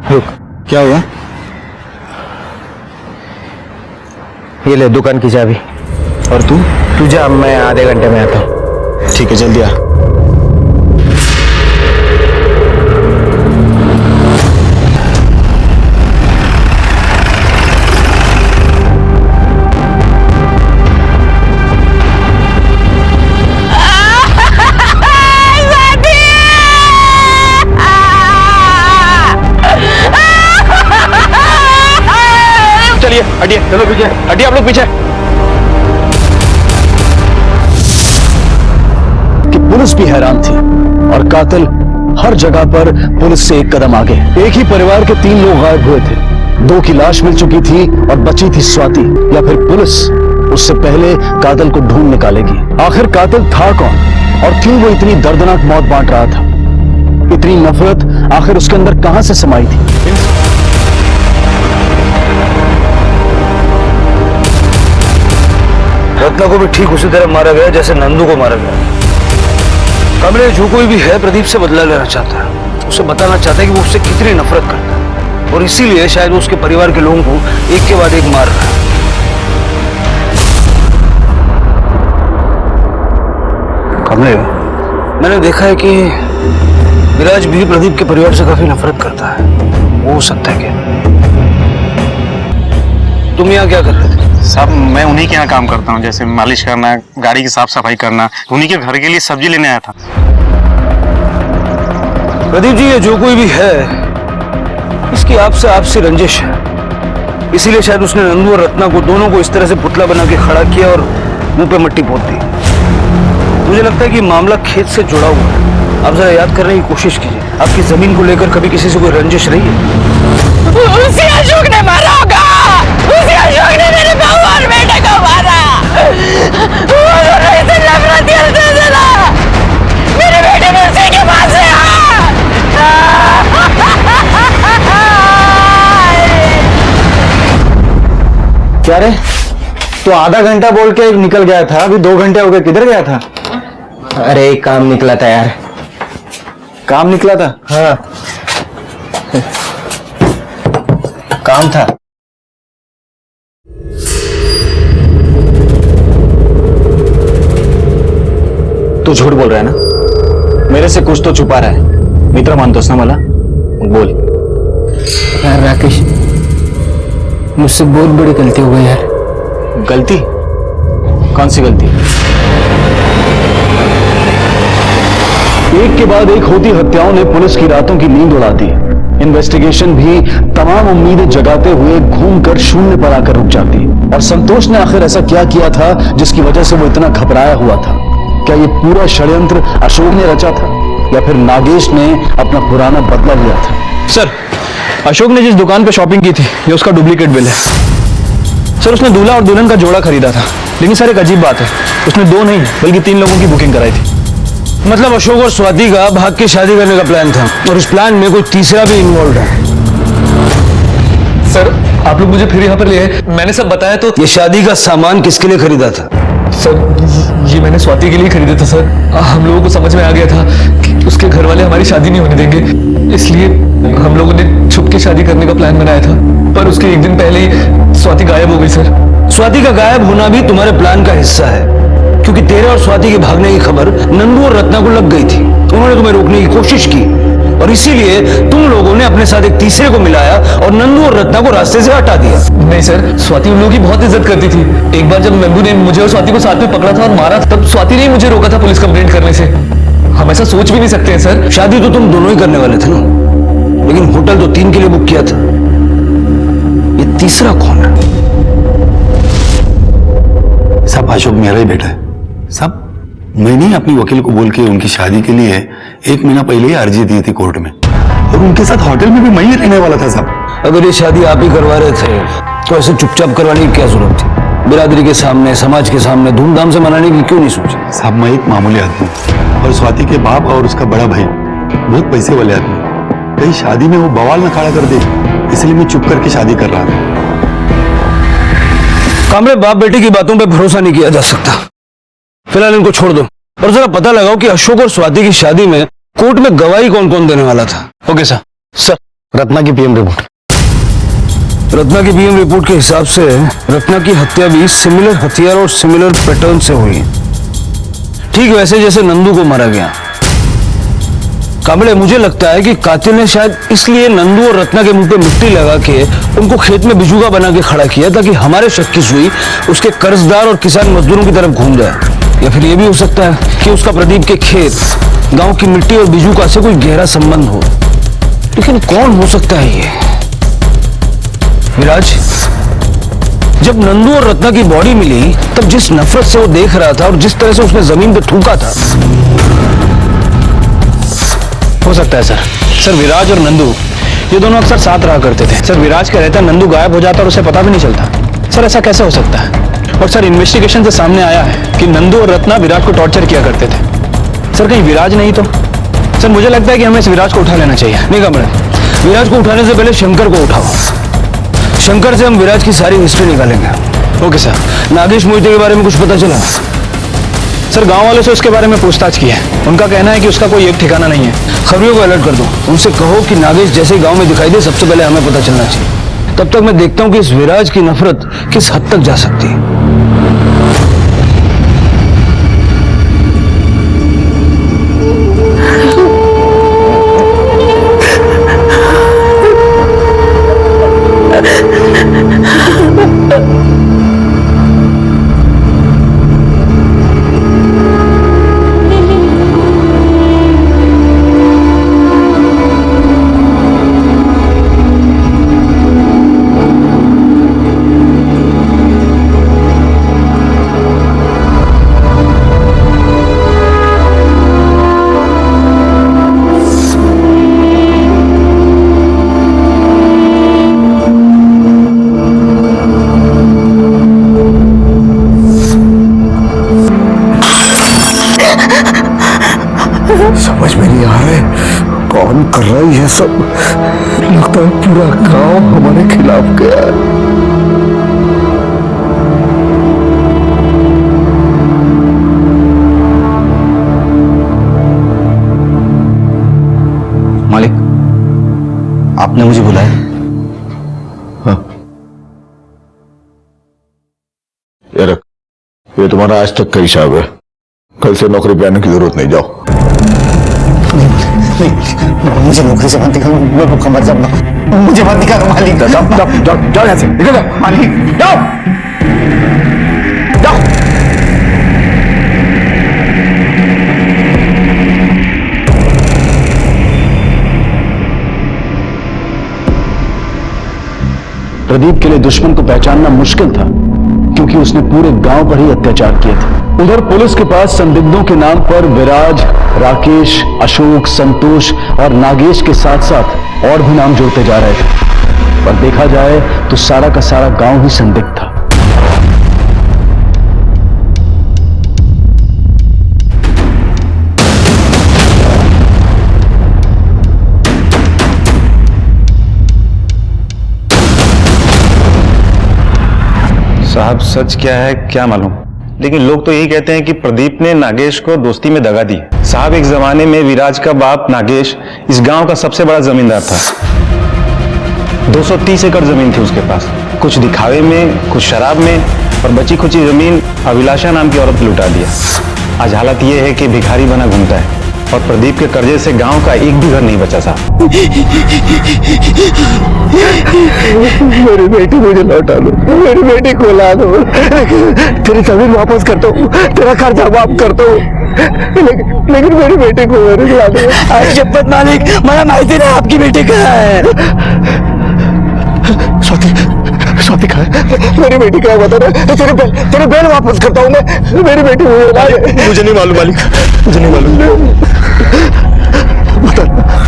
रुक, क्या हुआ? ये ले दुकान की चाबी। और तू जा, मैं आधे घंटे में आता हूँ। ठीक है, जल्दी आ। हटिए, चलो पीछे हटिए, आप लोग पीछे। कि पुलिस भी हैरान थी और कातिल हर जगह पर पुलिस से एक कदम आगे। एक ही परिवार के 3 लोग गायब हुए थे। 2 की लाश मिल चुकी थी और बची थी स्वाति। या फिर पुलिस उससे पहले कातिल को ढूंढ निकालेगी। आखिर कातिल था कौन और क्यों वो इतनी दर्दनाक मौत बांट रहा था? इतनी नफरत आखिर उसके अंदर कहां से समाई थी? रत्ना को भी ठीक उसी तरह मारा गया जैसे नंदू को मारा गया। कमले, जो कोई भी है प्रदीप से बदला लेना चाहता है, उसे बताना चाहता है कि वो उससे कितनी नफरत करता है, और इसीलिए शायद वो उसके परिवार के लोगों को एक के बाद एक मार रहा है। कमले, मैंने देखा है कि विराज भी प्रदीप के परिवार से काफी नफरत करता है। वो हो सकता है क्या? तुम यहाँ क्या कर रहे थे? साहब, मैं उन्हीं के यहाँ काम करता हूँ, जैसे मालिश करना, गाड़ी की साफ सफाई करना। उन्हीं के घर के लिए सब्जी लेने आया था। प्रदीप जी, ये जो कोई भी है, इसकी आपसे रंजिश है। इसीलिए शायद उसने नंदू और रत्ना को दोनों को इस तरह से पुतला बना के खड़ा किया और मुंह पे मिट्टी पोत दी। मुझे लगता है कि मामला खेत से जुड़ा हुआ है। आप जरा याद करने की कोशिश कीजिए, आपकी जमीन को लेकर कभी किसी से कोई रंजिश रही है? उसी अशोक ने मारा होगा। उसी अशोक ने मेरे बहू और बेटे को मारा। तो आधा घंटा बोल के निकल गया था, अभी 2 घंटे हो गए, किधर गया था? अरे एक काम निकला था यार। काम निकला था? हाँ काम था। तू झूठ बोल रहा है ना? मेरे से कुछ तो छुपा रहा है। मित्र मानतोस ना मला? बोल। यार राकेश, मुझसे बहुत बड़ी गलती हो गई यार। गलती? कौन सी गलती? एक के बाद एक होती हत्याओं ने पुलिस की रातों की नींद उड़ा दी। इन्वेस्टिगेशन भी तमाम उम्मीदें जगाते हुए घूमकर शून्य पर आकर रुक जाती। और संतोष ने आखिर ऐसा क्या किया था जिसकी वजह से वो इतना घबराया हुआ था? क्या ये पूरा षड्यंत्र अशोक ने रचा था या फिर नागेश ने अपना पुराना बदला लिया था? सर, अशोक ने जिस दुकान पे शॉपिंग की थी ये उसका डुप्लीकेट बिल है। सर, उसने दूल्हा और दुल्हन का जोड़ा खरीदा था, लेकिन सर एक अजीब बात है, उसने 2 नहीं बल्कि 3 लोगों की बुकिंग कराई थी। मतलब अशोक और स्वाति का भाग के शादी करने का प्लान था और इस प्लान में कोई तीसरा भी इन्वॉल्व है। सर, आप लोग मुझे फिर यहाँ पर ले आए, मैंने सब बताया तो। ये शादी का सामान किसके लिए खरीदा था? सर, ये मैंने स्वाति के लिए खरीदा था सर। हम लोगों को समझ में आ गया था कि उसके घर वाले हमारी शादी नहीं होने देंगे, इसलिए हम लोगों ने छुप के शादी करने का प्लान बनाया था। पर उसके एक दिन पहले ही स्वाति गायब हो गई सर। स्वाति का गायब होना भी तुम्हारे प्लान का हिस्सा है, क्योंकि तेरे और स्वाति के भागने की खबर नंदू और रत्ना को लग गई थी। उन्होंने तुम्हें रोकने की कोशिश की और इसीलिए तुम लोगों ने अपने साथ एक तीसरे को मिलाया और नंदू और रत्ना को रास्ते से हटा दिया। नहीं सर, स्वाति उन लोगों की बहुत इज्जत करती थी। एक बार जब नंदू ने मुझे और स्वाति को साथ में पकड़ा था और मारा, तब स्वाति ने मुझे रोका था पुलिस कंप्लेंट करने से। हम ऐसा सोच भी नहीं सकते हैं सर। शादी तो तुम दोनों ही करने वाले थे ना, लेकिन होटल तो 3 के लिए बुक किया था। ये तीसरा कौन है? सब अशोक मेरा ही बेटा है सब। मैंने अपनी वकील को बोल के उनकी शादी के लिए 1 महीना पहले ही अर्जी दी थी कोर्ट में, और उनके साथ होटल में भी मैं ही रहने वाला था साहब। अगर ये शादी आप ही करवा रहे थे तो ऐसे चुपचाप करवाने की क्या जरूरत थी? बिरादरी के सामने, समाज के सामने धूमधाम से मनाने की क्यों नहीं सोची? साहब, मैं एक मामूली आदमी हूं और स्वाति के बाप और उसका बड़ा भाई बहुत पैसे वाले आदमी। कहीं शादी में वो बवाल न खड़ा कर दे, इसलिए मैं चुप करके शादी कर रहा था। कामरे, बाप बेटे की बातों पे भरोसा नहीं किया जा सकता। फिलहाल इनको छोड़ दो और जरा पता लगाओ कि अशोक और स्वाति की शादी में कोर्ट में गवाही कौन कौन देने वाला था। Okay sir. सर, रत्ना की पीएम रिपोर्ट। रत्ना की पीएम रिपोर्ट के हिसाब से रत्ना की हत्या भी सिमिलर हथियार और सिमिलर पैटर्न से हुई, ठीक वैसे जैसे नंदू को मारा गया। कामड़े, मुझे लगता है कि कातिल ने शायद इसलिए नंदू और रत्ना के मुंह पे मिट्टी लगा के उनको खेत में बिजुगा बना के खड़ा किया ताकि हमारे शक की सुई उसके कर्जदार और किसान मजदूरों की तरफ घूम जाए। या फिर यह भी हो सकता है कि उसका प्रदीप के खेत, गांव की मिट्टी और बिजुगा से कोई गहरा संबंध हो। लेकिन कौन हो सकता है ये? विराज, जब नंदू और रत्ना की बॉडी मिली तब जिस नफरत से वो देख रहा था और जिस तरह से उसने जमीन पे थूका था। हो सकता है सर। सर, विराज और नंदू ये दोनों अक्सर साथ रहा करते थे। सर, विराज का रहता नंदू गायब हो जाता और उसे पता भी नहीं चलता। सर, ऐसा कैसे हो सकता है? और सर, इन्वेस्टिगेशन से सामने आया है कि नंदू और रत्ना विराज को टॉर्चर किया करते थे। सर, कहीं विराज नहीं तो? सर, मुझे लगता है कि हमें इस विराज को उठा लेना चाहिए। नहीं कामड़े, विराज को उठाने से पहले शंकर को उठाओ। शंकर से हम विराज की सारी हिस्ट्री निकालेंगे। Okay sir. नागेश मोहिते के बारे में कुछ पता चला? सर, गांव वालों से उसके बारे में पूछताछ की है। उनका कहना है कि उसका कोई एक ठिकाना नहीं है। खबरियों को अलर्ट कर दो, उनसे कहो कि नागेश जैसे गांव में दिखाई दे सबसे पहले हमें पता चलना चाहिए। तब तक मैं देखता हूं कि इस विराज की नफरत किस हद तक जा सकती है। समझ में नहीं आ रहा है कौन कर रहा है ये सब। लगता है पूरा गांव हमारे खिलाफ गया है। आपने मुझे बुलाया? हाँ। ये रख, ये तुम्हारा आज तक का हिसाब है। कल से नौकरी पे आने की जरूरत नहीं, जाओ। नहीं, मुझे नौकरी से मत निकालो, मैं भूखा मर जाऊंगा। मुझे मत निकालो मालिक। जाओ जाओ जाओ जाओ यहाँ से, निकल जाओ मालिक जाओ जाओ। प्रदीप के लिए दुश्मन को पहचानना मुश्किल था, क्योंकि उसने पूरे गांव पर ही अत्याचार किए थे। उधर पुलिस के पास संदिग्धों के नाम पर विराज, राकेश, अशोक, संतोष और नागेश के साथ साथ और भी नाम जुड़ते जा रहे थे। पर देखा जाए तो सारा का सारा गांव ही संदिग्ध था। साहब सच क्या है क्या मालूम, लेकिन लोग तो यही कहते हैं कि प्रदीप ने नागेश को दोस्ती में दगा दी। साहब एक जमाने में विराज का बाप नागेश इस गांव का सबसे बड़ा जमींदार था। 230 एकड़ जमीन थी उसके पास, कुछ दिखावे में, कुछ शराब में, और बची खुची जमीन अभिलाषा नाम की औरत ने लुटा दिया। आज हालत यह है कि भिखारी बना घूमता है, और प्रदीप के कर्जे से गांव का एक भी घर नहीं बचा साहब। मेरी बेटी मुझे लौटा दो, मेरी बेटी को ला दो, तेरी जमीन वापस करता हूँ, तेरा खर्चा माफ करता हूँ, लेकिन मेरी बेटी को मेरे ला दो। अरे शपथ मालिक, मला माहिती नाही आपकी बेटी कहाँ है। स्वाति कहाँ है? मेरी बेटी क्या बता रहे? तेरे बैल वापस करता हूँ मैं, मेरी बेटी मुझे ला दे। मुझे नहीं मालूम मालिक, मुझे नहीं मालूम।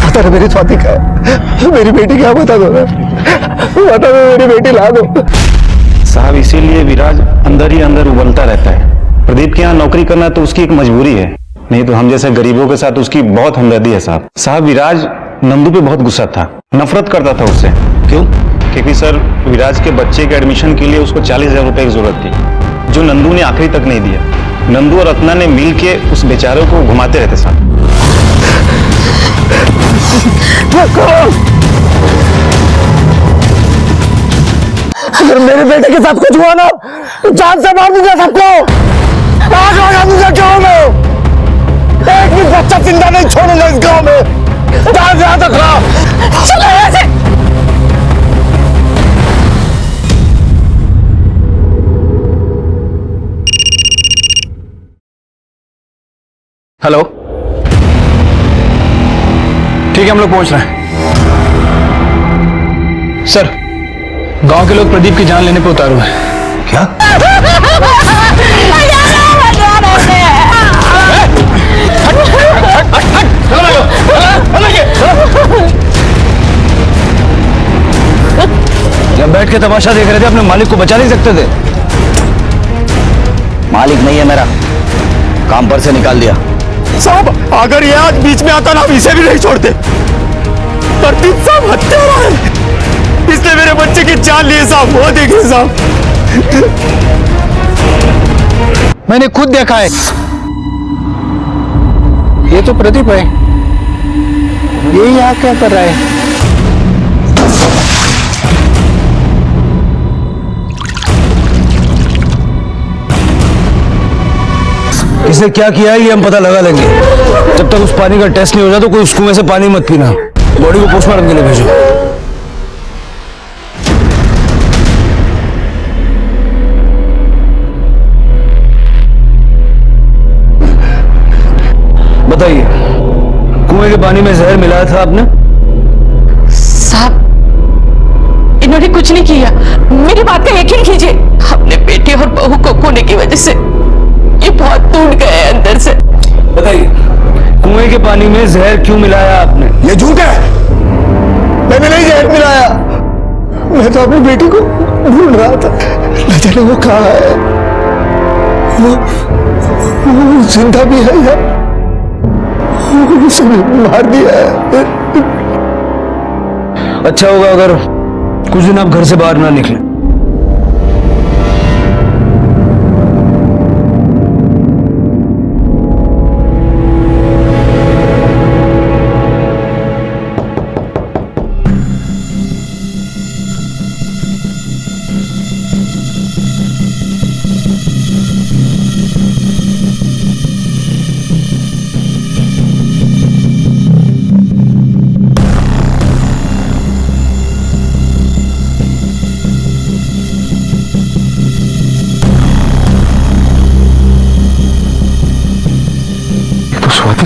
बता रहे मेरी स्वाति कहाँ है? मेरी बेटी क्या बता दो, बता दो, मेरी बेटी ला दो। साहब इसीलिए विराज अंदर ही अंदर उबलता रहता है। प्रदीप के यहाँ नौकरी करना तो उसकी एक मजबूरी है, नहीं तो हम जैसे गरीबों के साथ उसकी बहुत हमदर्दी है साहब। साहब विराज नंदू पे बहुत गुस्सा था, नफरत करता था उससे। क्यों? क्योंकि सर विराज के बच्चे के एडमिशन के लिए उसको 40,000 रुपए की जरूरत थी, जो नंदू ने आखिरी तक नहीं दिया। नंदू और रत्ना ने मिल के उस बेचारे को घुमाते रहते साहब। अगर मेरे बेटे के साथ कुछ हुआ ना तो जान से मार दूंगा सबको, आग लगा दूंगा गाँव में। एक भी बच्चा जिंदा नहीं छोड़ूंगा इस गाँव में, ध्यान रखना। चलो यहाँ से। हेलो, ठीक है हम लोग पहुंच रहे हैं। सर गांव के लोग प्रदीप की जान लेने पे उतारू हैं। क्या? जब बैठ के तमाशा देख रहे थे, अपने मालिक को बचा नहीं सकते थे? मालिक नहीं है मेरा, काम पर से निकाल दिया। साहब अगर ये आज बीच में आता ना, हम इसे भी नहीं छोड़ते। प्रदीप साहब हत्यारा है, इसने मेरे बच्चे की जान ली साहब। वो देखिए साहब, मैंने खुद देखा है, ये तो प्रदीप है। ये यहाँ क्या कर रहा है? इसने क्या किया है ये हम पता लगा लेंगे। जब तक उस पानी का टेस्ट नहीं हो जाता, कोई उस कुएं से पानी मत पीना। बॉडी को पोस्टमार्टम के लिए भेजो। बताइए, कुएं के पानी में जहर मिलाया था आपने? साहब इन्होंने कुछ नहीं किया, मेरी बात का यकीन कीजिए। अपने बेटे और बहू को खोने की वजह से ये बहुत टूट गए हैं अंदर से। बताइए, कुएं के पानी में जहर क्यों मिलाया आपने? ये झूठ है, मैंने नहीं जहर मिलाया। मैं तो अपनी बेटी को ढूंढ रहा था, न जाने वो कहाँ है। वो जिंदा भी है या उसने मार दिया है। अच्छा होगा अगर कुछ दिन आप घर से बाहर ना निकले।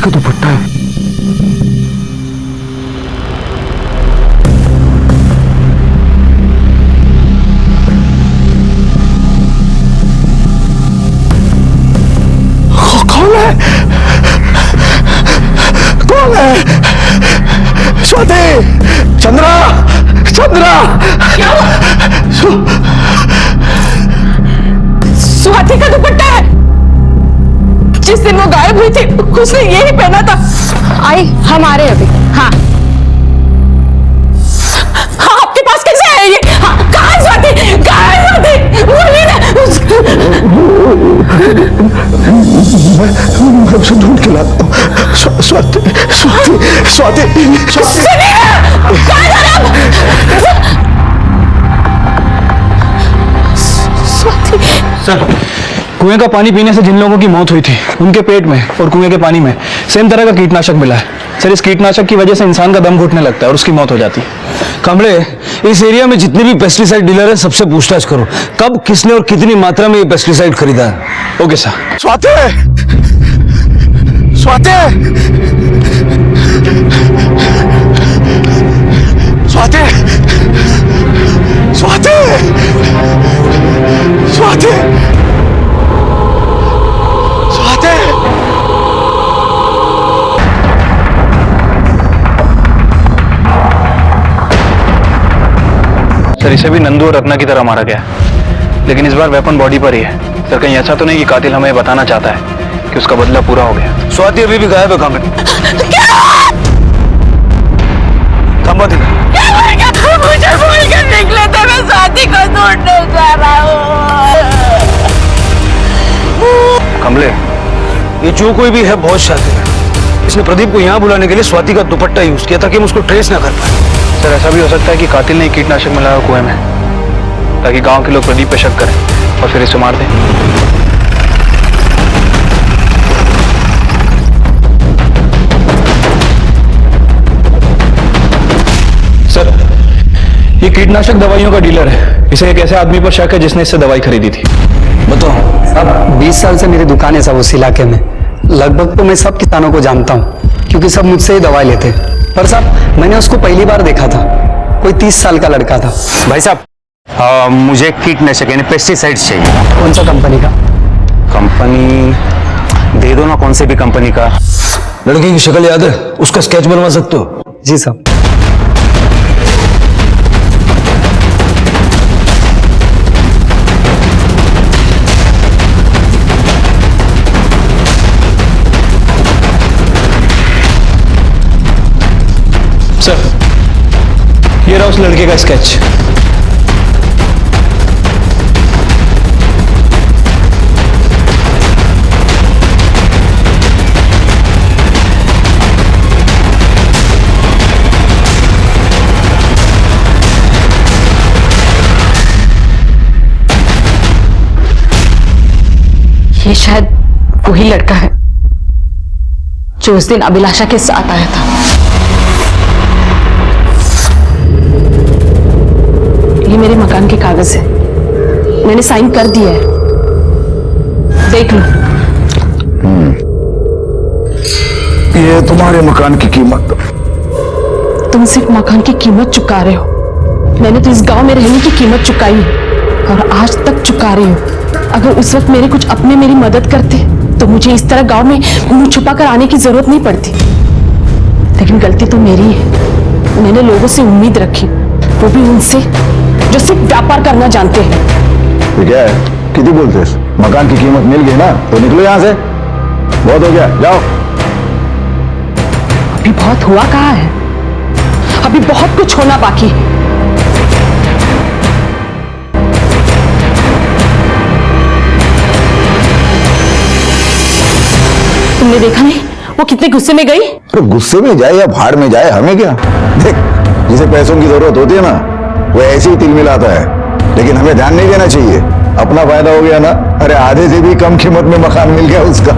का दुपट्टा है। कौन है? कौन है? स्वाति! चंद्रा! चंद्रा! क्या हुआ? स्वाति का दुपट्टा है। जिस दिन वो गायब हुई थी उसने यही पहना था। आई, हम आ रहे हैं अभी। हाँ हाँ, आपके पास कैसे है ये? हाँ, कहाँ है स्वाति? कहाँ है स्वाति? बोलिए ना। मैं उसे ढूंढ के लाता हूँ। स्वाति! स्वाति! स्वाति! स्वाति! सुनिए ना, कहाँ जा रहे हैं आप? स्वाति! सर, कुएं का पानी पीने से जिन लोगों की मौत हुई थी उनके पेट में और कुएं के पानी में सेम तरह का कीटनाशक मिला है। सर, इस कीटनाशक की वजह से इंसान का दम घुटने लगता है और उसकी मौत हो जाती है। कमले, इस एरिया में जितने भी पेस्टिसाइड डीलर है सबसे पूछताछ करो, कब, किसने और कितनी मात्रा में ये पेस्टिसाइड खरीदा है। Okay sir. Swati! Swati! Swati! Swati! Swati! Swati! Sir, इसे भी नंदू और रत्ना की तरह मारा गया, लेकिन इस बार वेपन बॉडी पर ही है। सर, कहीं ऐसा तो नहीं कि कातिल हमें बताना चाहता है कि उसका बदला पूरा हो गया। स्वाति अभी भी गायब है। कहाँ पे? खंबा दिखा। मुझे भूल कर निकले थे, मैं स्वाति को ढूंढने जा रहा हूँ। कमले, ये जो कोई भी है बहुत शातिर है। इसने प्रदीप को यहाँ बुलाने के लिए स्वाति का दुपट्टा यूज किया ताकि हम उसको ट्रेस ना कर पाए। सर, ऐसा भी हो सकता है कि कातिल ने कीटनाशक मिलाया कुएं में ताकि गांव के लोग प्रदीप पे शक करें और फिर इसे मार दें। सर, ये कीटनाशक दवाइयों का डीलर है। इसे एक ऐसे आदमी पर शक है जिसने इससे दवाई खरीदी थी। बताओ। साहब, 20 साल से मेरी दुकान है सब उस इलाके में। लगभग तो मैं सब किसानों को जानता हूँ क्योंकि सब मुझसे ही दवाई लेते। पर साहब, मैंने उसको पहली बार देखा था। कोई 30 साल का लड़का था। भाई साहब, मुझे कीटनाशक यानी पेस्टिसाइड चाहिए। कौन सा कंपनी का? कंपनी दे दो ना, कौन से भी कंपनी का। लड़की की शक्ल याद है? उसका स्केच बनवा सकते हो? जी साहब। सर, ये रहा उस लड़के का स्केच। ये शायद वही लड़का है जो उस दिन अभिलाषा के साथ आया था। ये मेरे मकान के कागज है, मैंने साइन कर दिया है, देख लो। ये तुम्हारे मकान की कीमत। तुम सिर्फ मकान की कीमत चुका रहे हो, मैंने तो इस गांव में रहने की कीमत चुकाई है और आज तक चुका रही हूँ। अगर उस वक्त मेरे कुछ अपने मेरी मदद करते तो मुझे इस तरह गांव में मुंह छुपा कर आने की जरूरत नहीं पड़ती। लेकिन गलती तो मेरी है, मैंने लोगों से उम्मीद रखी, वो भी उनसे जो सिर्फ व्यापार करना जानते हैं। क्या है, कितनी बोलते हैं? मकान की कीमत मिल गई ना तो निकलो यहां से, बहुत हो गया, जाओ। अभी बहुत हुआ कहाँ है, अभी बहुत कुछ होना बाकी है। तुमने देखा नहीं वो कितने गुस्से में गई? तो गुस्से में जाए या भाड़ में जाए, हमें क्या। देख, जिसे पैसों की जरूरत होती है ना वो ऐसे ही तिल मिलाता है, लेकिन हमें ध्यान नहीं देना चाहिए। अपना फायदा हो गया ना, अरे आधे से भी कम कीमत में मकान मिल गया उसका।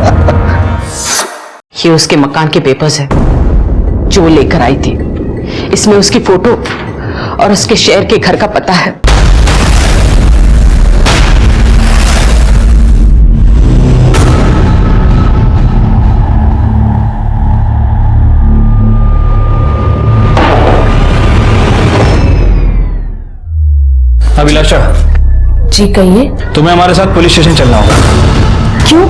ये उसके मकान के पेपर्स है जो वो लेकर आई थी। इसमें उसकी फोटो और उसके शहर के घर का पता है। जी कहिए। तुम्हें हमारे साथ पुलिस स्टेशन चलना होगा। क्यों?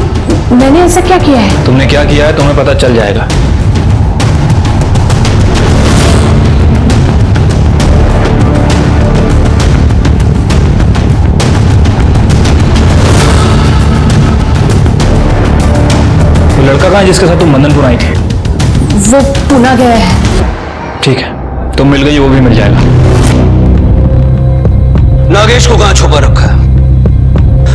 मैंने ऐसा क्या किया है? तुमने क्या किया है तुम्हें पता चल जाएगा। वो लड़का कहाँ है जिसके साथ तुम मंदनपुर आई थी? वो पुणे गया है। ठीक है, तुम मिल गई, वो भी मिल जाएगा। नागेश को कहां छुपा रखा है?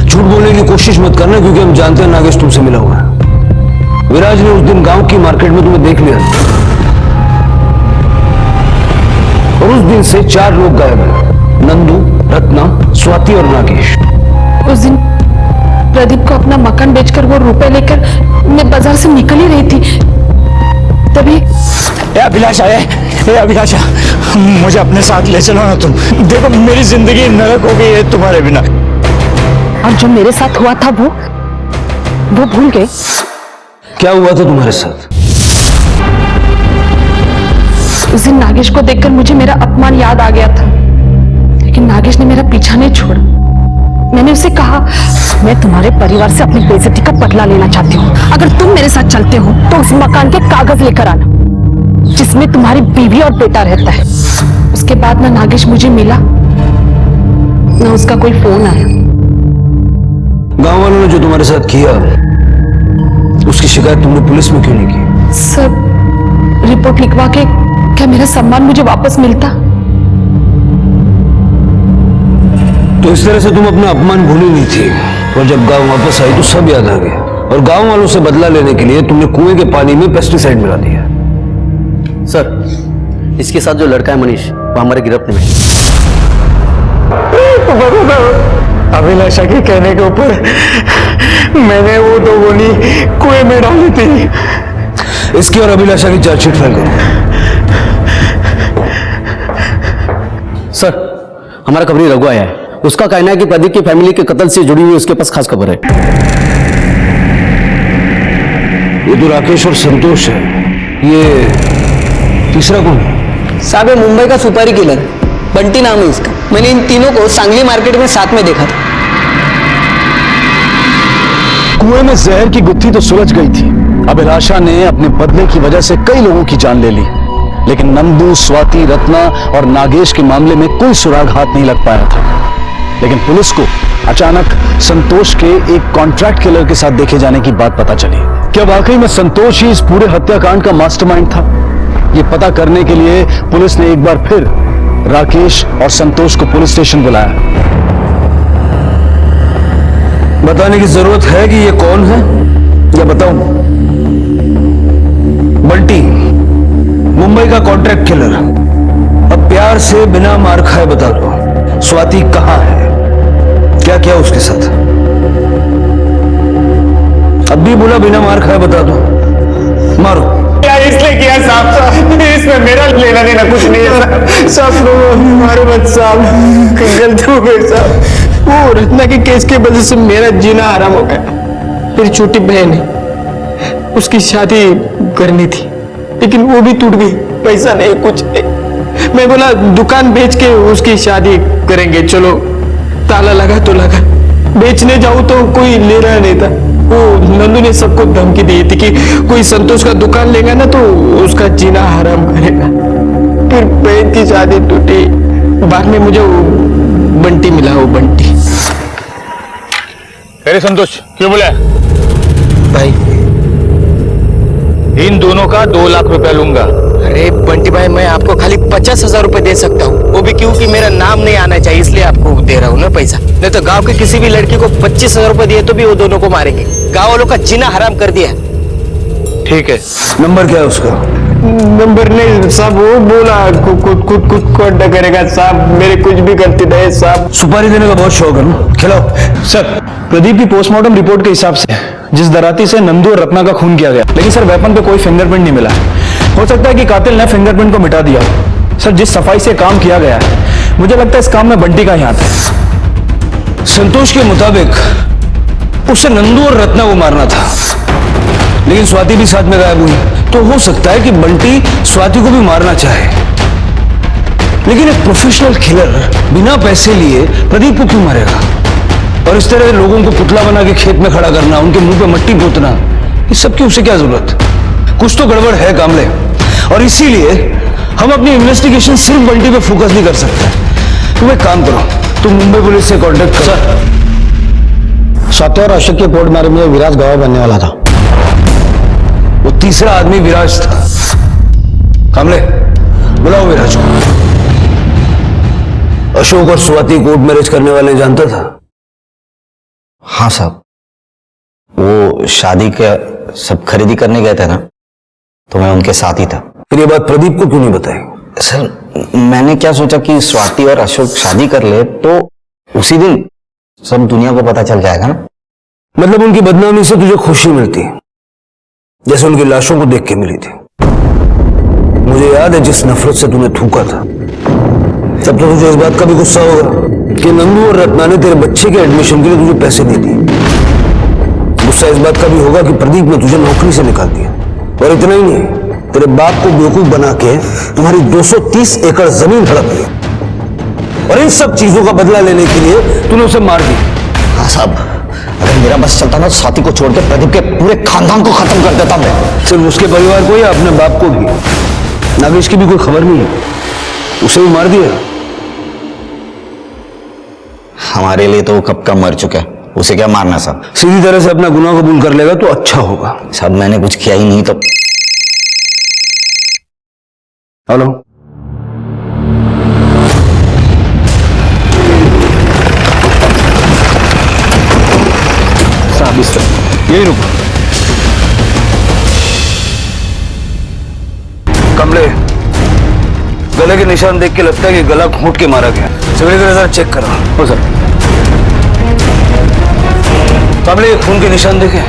झूठ बोलने की कोशिश मत करना, क्योंकि हम जानते हैं नागेश तुमसे मिला हुआ है। विराज ने उस दिन गांव की मार्केट में तुम्हें देख लिया और उस दिन से 4 लोग गायब हैं। नंदू, रत्ना, स्वाति और नागेश। उस दिन प्रदीप को अपना मकान बेचकर वो रुपए लेकर मैं बाजार से निकल ही रही थी, तभी अभिलाषा है, अभिलाषा, मुझे अपने साथ ले चलो ना तुम। देखो मेरी जिंदगी नरक हो गई है तुम्हारे बिना। और जो मेरे साथ हुआ था वो भूल गए? क्या हुआ था तुम्हारे साथ? उस दिन नागेश को देखकर मुझे मेरा अपमान याद आ गया था, लेकिन नागेश ने मेरा पीछा नहीं छोड़ा। मैंने उसे कहा, मैं तुम्हारे परिवार से अपनी बेइज्जती का बदला लेना चाहती हूँ। अगर तुम मेरे साथ चलते हो तो उस मकान के कागज लेकर आना जिसमें तुम्हारी बीवी और बेटा रहता है। उसके बाद ना नागेश मुझे मिला, ना उसका कोई फोन आया। गांव वालों ने जो तुम्हारे साथ किया, उसकी शिकायत तुमने पुलिस में क्यों नहीं की? सर, रिपोर्ट लिखवा के क्या मेरा सम्मान मुझे वापस मिलता? तो इस तरह से तुम अपना अपमान भूली नहीं थी, और जब गांव वापस आई तो सब याद आ गया, और गांव वालों से बदला लेने के लिए तुमने कुएं के पानी में पेस्टिसाइड मिला दिया। सर, इसके साथ जो लड़का है मनीष, वो हमारे गिरफ्त में है। अभिलाषा के कहने के ऊपर मैंने वो 2 गोली कुएं में डाली थी। इसकी और अभिलाषा की चार्जशीट फाइल करो। सर, हमारा खबरी रघु आया है। उसका कहना है कि प्रदीप की फैमिली के कत्ल से जुड़ी हुई उसके पास खास खबर है। ये तो राकेश और संतोष है, ये तीसरा कौन है? साहब, ये मुंबई का सुपारी किलर बंटी नाम है इसका। मैंने इन तीनों को सांगली मार्केट में साथ में देखा था। कुएं में जहर की गुत्थी तो सुलझ गई थी। अभिलाषा ने अपने बदले की वजह से कई लोगों की जान ले ली, लेकिन नंदू, स्वाति, रत्ना और नागेश के मामले में कोई सुराग हाथ नहीं लग पाया था। लेकिन पुलिस को अचानक संतोष के एक कॉन्ट्रैक्ट किलर के साथ देखे जाने की बात पता चली। क्या वाकई में संतोष ही इस पूरे हत्याकांड का मास्टरमाइंड था? ये पता करने के लिए पुलिस ने एक बार फिर राकेश और संतोष को पुलिस स्टेशन बुलाया। बताने की जरूरत है कि ये कौन है, या बताऊं? बंटी, मुंबई का कॉन्ट्रैक्ट किलर। अब प्यार से बिना मार खाए बता दो, स्वाति कहां है? क्या किया उसके साथ? अब भी बोला बिना मार खाए बता दो, मारो। क्या इसलिए किया साहब? इसमें मेरा लेना देना कुछ नहीं है। सब लोग हमारे बच्चे साहब गलती हो गई साहब। वो रत्ना के केस की वजह से मेरा जीना हराम हो गया। मेरी छोटी बहन है, उसकी शादी करनी थी, लेकिन वो भी टूट गई। पैसा नहीं, कुछ नहीं। मैं बोला दुकान बेच के उसकी शादी करेंगे, चलो। ताला लगा तो लगा, बेचने जाऊं तो कोई ले रहा नहीं था। वो नंदू ने सबको धमकी दी थी कि कोई संतोष का दुकान लेगा ना तो उसका जीना हराम करेगा। फिर बहन की शादी टूटी। बाद में मुझे वो बंटी मिला, वो बंटी। अरे संतोष, क्यों बोला? भाई, इन दोनों का 2 लाख रुपया लूंगा। अरे बंटी भाई, मैं आपको खाली 50,000 रुपए दे सकता हूँ, वो भी क्योंकि मेरा नाम नहीं आना चाहिए, इसलिए आपको दे रहा हूँ ना पैसा। नहीं तो गांव के किसी भी लड़की को 25,000 रुपए दिए तो भी वो दोनों को मारेंगे। गांव वालों का जीना हराम कर दिया। ठीक है, नंबर क्या है उसका? नंबर नहीं साहब, वो बोला कुछ अड्डा करेगा साहब। मेरे कुछ भी गलती नहीं साहब। सुपारी देने का बहुत शौक है ना, खिलाओ। सर, प्रदीप की पोस्टमार्टम रिपोर्ट के हिसाब से जिस दराती से नंदू और रत्ना का खून किया गया, लेकिन सर वेपन पे कोई फिंगरप्रिंट नहीं मिला है। हो सकता है कि कातिल ने फिंगरप्रिंट को मिटा दिया हो। सर, जिस सफाई से काम किया गया है, मुझे लगता है इस काम में बंटी का ही हाथ है। संतोष के मुताबिक उसे नंदू और रत्ना को मारना था, लेकिन स्वाति भी साथ में गायब हुई, तो हो सकता है कि बंटी स्वाति को भी मारना चाहे। लेकिन एक प्रोफेशनल किलर बिना पैसे लिए प्रदीप को क्यों मारेगा? और इस तरह लोगों को पुतला बना के खेत में खड़ा करना, उनके मुंह पे मट्टी पोतना, इस सब की उसे क्या जरूरत? कुछ तो गड़बड़ है कामले, और इसीलिए हम अपनी इन्वेस्टिगेशन सिर्फ बंटी पे फोकस नहीं कर सकते। तुम एक काम करो, तुम मुंबई पुलिस से कांटेक्ट करो। स्वाति और अशोक के कोर्ट मैरिज में विराज गवाह बनने वाला था। वो तीसरा आदमी विराज था। कामले, बुलाओ विराज को। अशोक और स्वाति कोर्ट मैरिज करने वाले जानता था? हाँ साहब, वो शादी का सब खरीदी करने गए थे ना, तो मैं उनके साथ ही था। फिर ये बात प्रदीप को क्यों नहीं बताई? सर, मैंने क्या सोचा कि स्वाति और अशोक शादी कर ले तो उसी दिन सब दुनिया को पता चल जाएगा ना। मतलब उनकी बदनामी से तुझे खुशी मिलती है, जैसे उनकी लाशों को देख के मिली थी। मुझे याद है जिस नफरत से तूने थूका था, तब तो तुझे इस बात का भी गुस्सा होगा कि नंदू और रत्ना ने तेरे बच्चे के एडमिशन के लिए तुझे पैसे नहीं दिए। गुस्सा इस बात का भी होगा कि प्रदीप ने तुझे नौकरी से निकाल दिया। और इतना ही नहीं, तेरे बाप को बेवकूफ बना के तुम्हारी 230 एकड़ जमीन हड़प ली, और इन सब चीजों का बदला लेने के लिए तूने उसे मार दिया। हाँ साहब, अगर मेरा बस चलता ना तो स्वाति को छोड़ के प्रदीप के पूरे खानदान को खत्म कर देता मैं। सिर्फ उसके परिवार को या अपने बाप को भी? नागेश की भी कोई खबर नहीं है, उसे भी मार दिया। हमारे लिए तो वो कब का मर चुका है, उसे क्या मारना साहब? सीधी तरह से अपना गुनाह कबूल कर लेगा तो अच्छा होगा। साहब, मैंने कुछ किया ही नहीं तो। हेलो, साहब इस तरह यही रुको। कमले, गले के निशान देख के लगता है कि गला घोंट के मारा गया। सगळे जरा चेक करो। हो सर। कमले, ये खून के निशान देखे,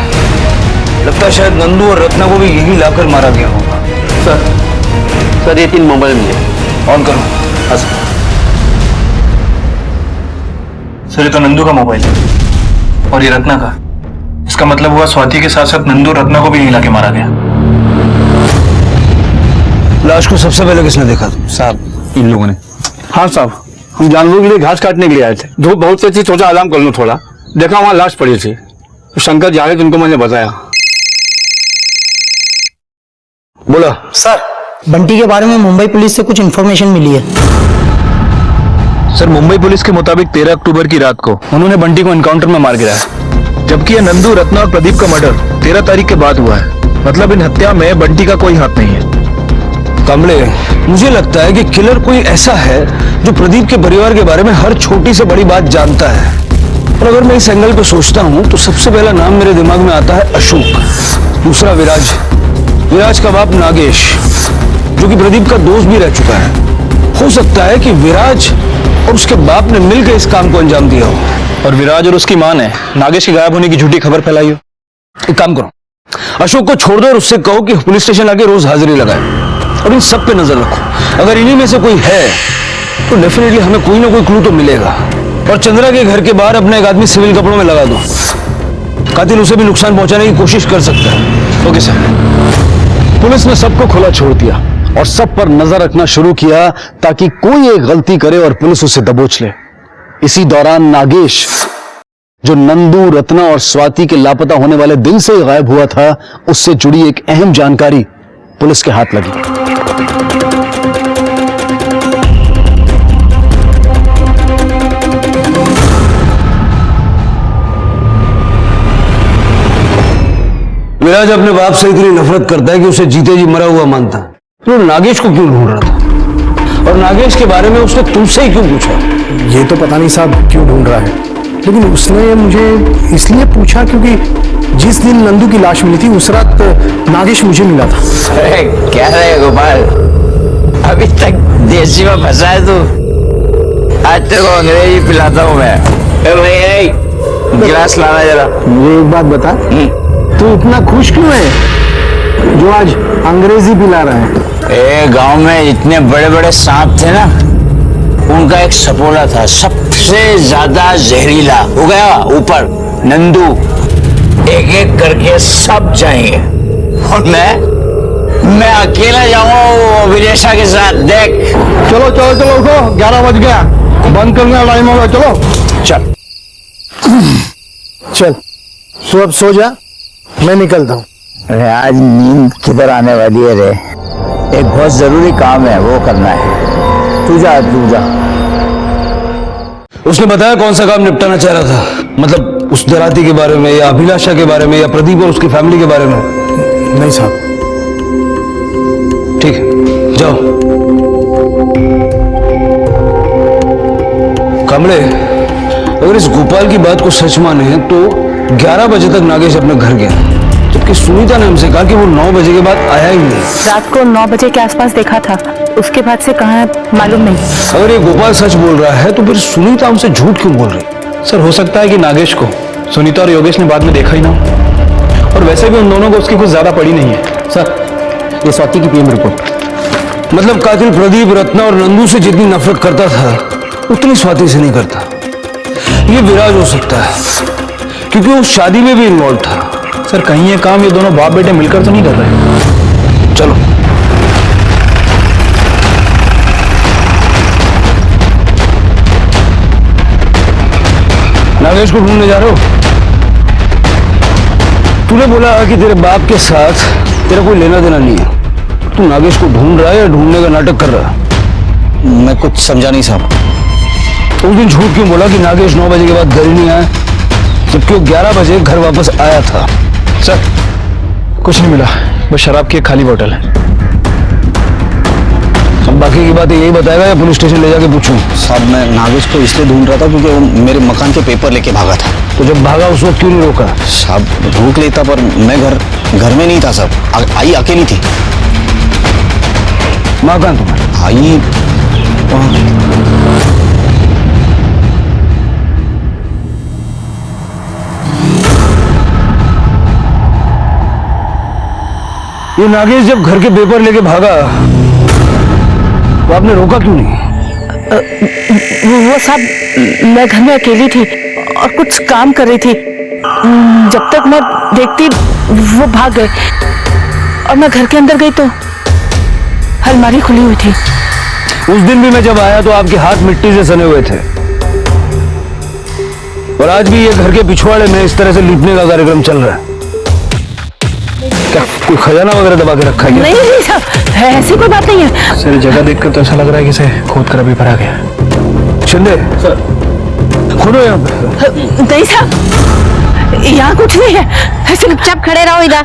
लगता है शायद नंदू और रत्ना को भी यही लाकर मारा गया होगा। सर ये 3 मोबाइल मिले। ऑन करो। हाँ सर, ये तो नंदू का मोबाइल है और ये रत्ना का। इसका मतलब हुआ स्वाति के साथ साथ नंदू रत्ना को भी यहीं लाके मारा गया। लाश को सबसे पहले किसने देखा? साहब, इन लोगों ने। हाँ साहब, हम जानवरों के लिए घास काटने के लिए आए थे। धूप बहुत तेज थी, सोचा आराम कर लूं थोड़ा। देखा वहां लाश पड़ी थी, शंकर जावेद उनको मैंने बताया। बोला। सर, बंटी के बारे में मुंबई पुलिस से कुछ इन्फॉर्मेशन मिली है। सर, मुंबई पुलिस के मुताबिक 13 अक्टूबर की रात को उन्होंने बंटी को एनकाउंटर में मार गिराया, जबकि यह नंदू, रत्ना और प्रदीप का मर्डर 13 तारीख के बाद हुआ है। मतलब इन हत्या में बंटी का कोई हाथ नहीं है। कमले, मुझे लगता है कि किलर कोई ऐसा है जो प्रदीप के परिवार के बारे में हर छोटी से बड़ी बात जानता है। और अगर मैं इस एंगल पे सोचता हूं तो सबसे पहला नाम मेरे दिमाग में आता है अशोक, दूसरा विराज, विराज का बाप नागेश, जो कि प्रदीप का दोस्त भी रह चुका है। हो सकता है कि विराज और उसके बाप ने मिलकर इस काम को अंजाम दिया हो, और विराज और उसकी मां ने नागेश के गायब होने की झूठी खबर फैलाई हो। एक काम करो, अशोक को छोड़ दो और उससे कहो कि पुलिस स्टेशन आके रोज हाजिरी लगाए और इन सब पे नजर रखो। अगर इन्हीं में से कोई है तो डेफिनेटली हमें कोई ना कोई क्लू तो मिलेगा। और चंद्रा के घर के बाहर अपना एक आदमी सिविल कपड़ों में लगा दो, कातिल उसे भी नुकसान पहुंचाने की कोशिश कर सकता है। Okay sir. पुलिस ने सबको खुला छोड़ दिया और सब पर नजर रखना शुरू किया ताकि कोई एक गलती करे और पुलिस उसे दबोच ले। इसी दौरान नागेश, जो नंदू, रत्ना और स्वाति के लापता होने वाले दिन से ही गायब हुआ था, उससे जुड़ी एक अहम जानकारी पुलिस के हाथ लगी। विराज अपने बाप से इतनी नफरत करता है कि उसे जीते जी मरा हुआ मानता है। तो नागेश को क्यों ढूंढ रहा था? और नागेश के बारे में उसने तुमसे ही क्यों पूछा? ये तो पता नहीं साहब क्यों ढूंढ रहा है, लेकिन उसने मुझे इसलिए पूछा क्योंकि जिस दिन नंदू की लाश मिली थी उस रात नागेश मुझे मिला था। अरे क्या रहे गोपाल, अभी तक देसी में फंसा है तू। आज तेरे को अंग्रेजी पिलाता हूँ मैं। गिलास लाना जरा। मुझे एक बात बता, तू इतना खुश क्यों है जो आज अंग्रेजी पिला रहा है? गांव में इतने बड़े बड़े सांप थे ना, उनका एक सपोला था सबसे ज्यादा जहरीला, हो गया ऊपर नंदू, एक एक करके सब जाएंगे और मैं अकेला जाऊंगा विदेशा के साथ। देख, चलो चलो चलो, उठो, 11 बज गया, बंद करने का टाइम होगा। चलो चल। चल तू अब सो जा, मैं निकलता हूँ। अरे आज नींद किधर आने वाली है रे, एक बहुत जरूरी काम है वो करना है। तू जा तू जा। उसने बताया कौन सा काम निपटाना चाह रहा था? मतलब उस दराती के बारे में या अभिलाषा के बारे में या प्रदीप और उसकी फैमिली के बारे में? नहीं साहब। ठीक है, जाओ। कमले, अगर इस गोपाल की बात को सच माने तो 11 बजे तक नागेश अपने घर गया, जबकि सुनीता ने हमसे कहा कि वो 9 बजे के बाद आया ही नहीं। रात को 9 बजे के आसपास देखा था, उसके बाद से कहाँ है मालूम नहीं। अगर ये गोपाल सच बोल रहा है तो फिर सुनीता हमसे झूठ क्यों बोल रही? सर हो सकता है कि नागेश को सुनीता और योगेश ने बाद में देखा ही ना, और वैसे भी उन दोनों को उसकी कुछ ज्यादा पड़ी नहीं है। सर ये स्वाति की पीएम रिपोर्ट। मतलब कातिल प्रदीप रत्ना और नंदू से जितनी नफरत करता था उतनी स्वाति से नहीं करता। ये विराज हो सकता है क्योंकि वो शादी में भी इन्वॉल्व था। सर कहीं ये काम ये दोनों बाप बेटे मिलकर तो नहीं कर रहे? चलो। नागेश को ढूंढने जा रहे हो? तूने बोला कि तेरे बाप के साथ तेरा कोई लेना देना नहीं है। तू नागेश को ढूंढ रहा है या ढूंढने का नाटक कर रहा है? मैं कुछ समझा नहीं साहब। उस दिन झूठ क्यों बोला कि नागेश 9 बजे के बाद घर ही नहीं आया, जबकि वो 11 बजे घर वापस आया था? सर कुछ नहीं मिला, बस शराब की एक खाली बोतल है। अब बाकी की बातें यही बताएगा या पुलिस स्टेशन ले जाके पूछूं? साहब मैं नागेश को इसलिए ढूंढ रहा था क्योंकि वो मेरे मकान के पेपर लेके भागा था। तो जब भागा उस वक्त क्यों नहीं रोका? साहब रोक लेता पर मैं घर में नहीं था साहब। आई अकेली थी। माँ कहाँ तुम्हारी? आई ये नागेश जब घर के पेपर लेके भागा तो आपने रोका क्यों नहीं? वो साहब मैं घर में अकेली थी और कुछ काम कर रही थी। जब तक मैं देखती वो भाग गए और मैं घर के अंदर गई तो अलमारी खुली हुई थी। उस दिन भी मैं जब आया तो आपके हाथ मिट्टी से सने हुए थे, और आज भी ये घर के पिछवाड़े में इस तरह से लूटने का कार्यक्रम चल रहा है। क्या कोई खजाना वगैरह दबा के रखा है? नहीं साहब ऐसी कोई बात नहीं है। सर जगह देखकर तो ऐसा लग रहा है कि इसे खोद कर अभी भरा गया। शिंदे सर खोदो यहाँ पे। नहीं साहब यहाँ कुछ नहीं है। ऐसे चुपचाप खड़े रहो इधर।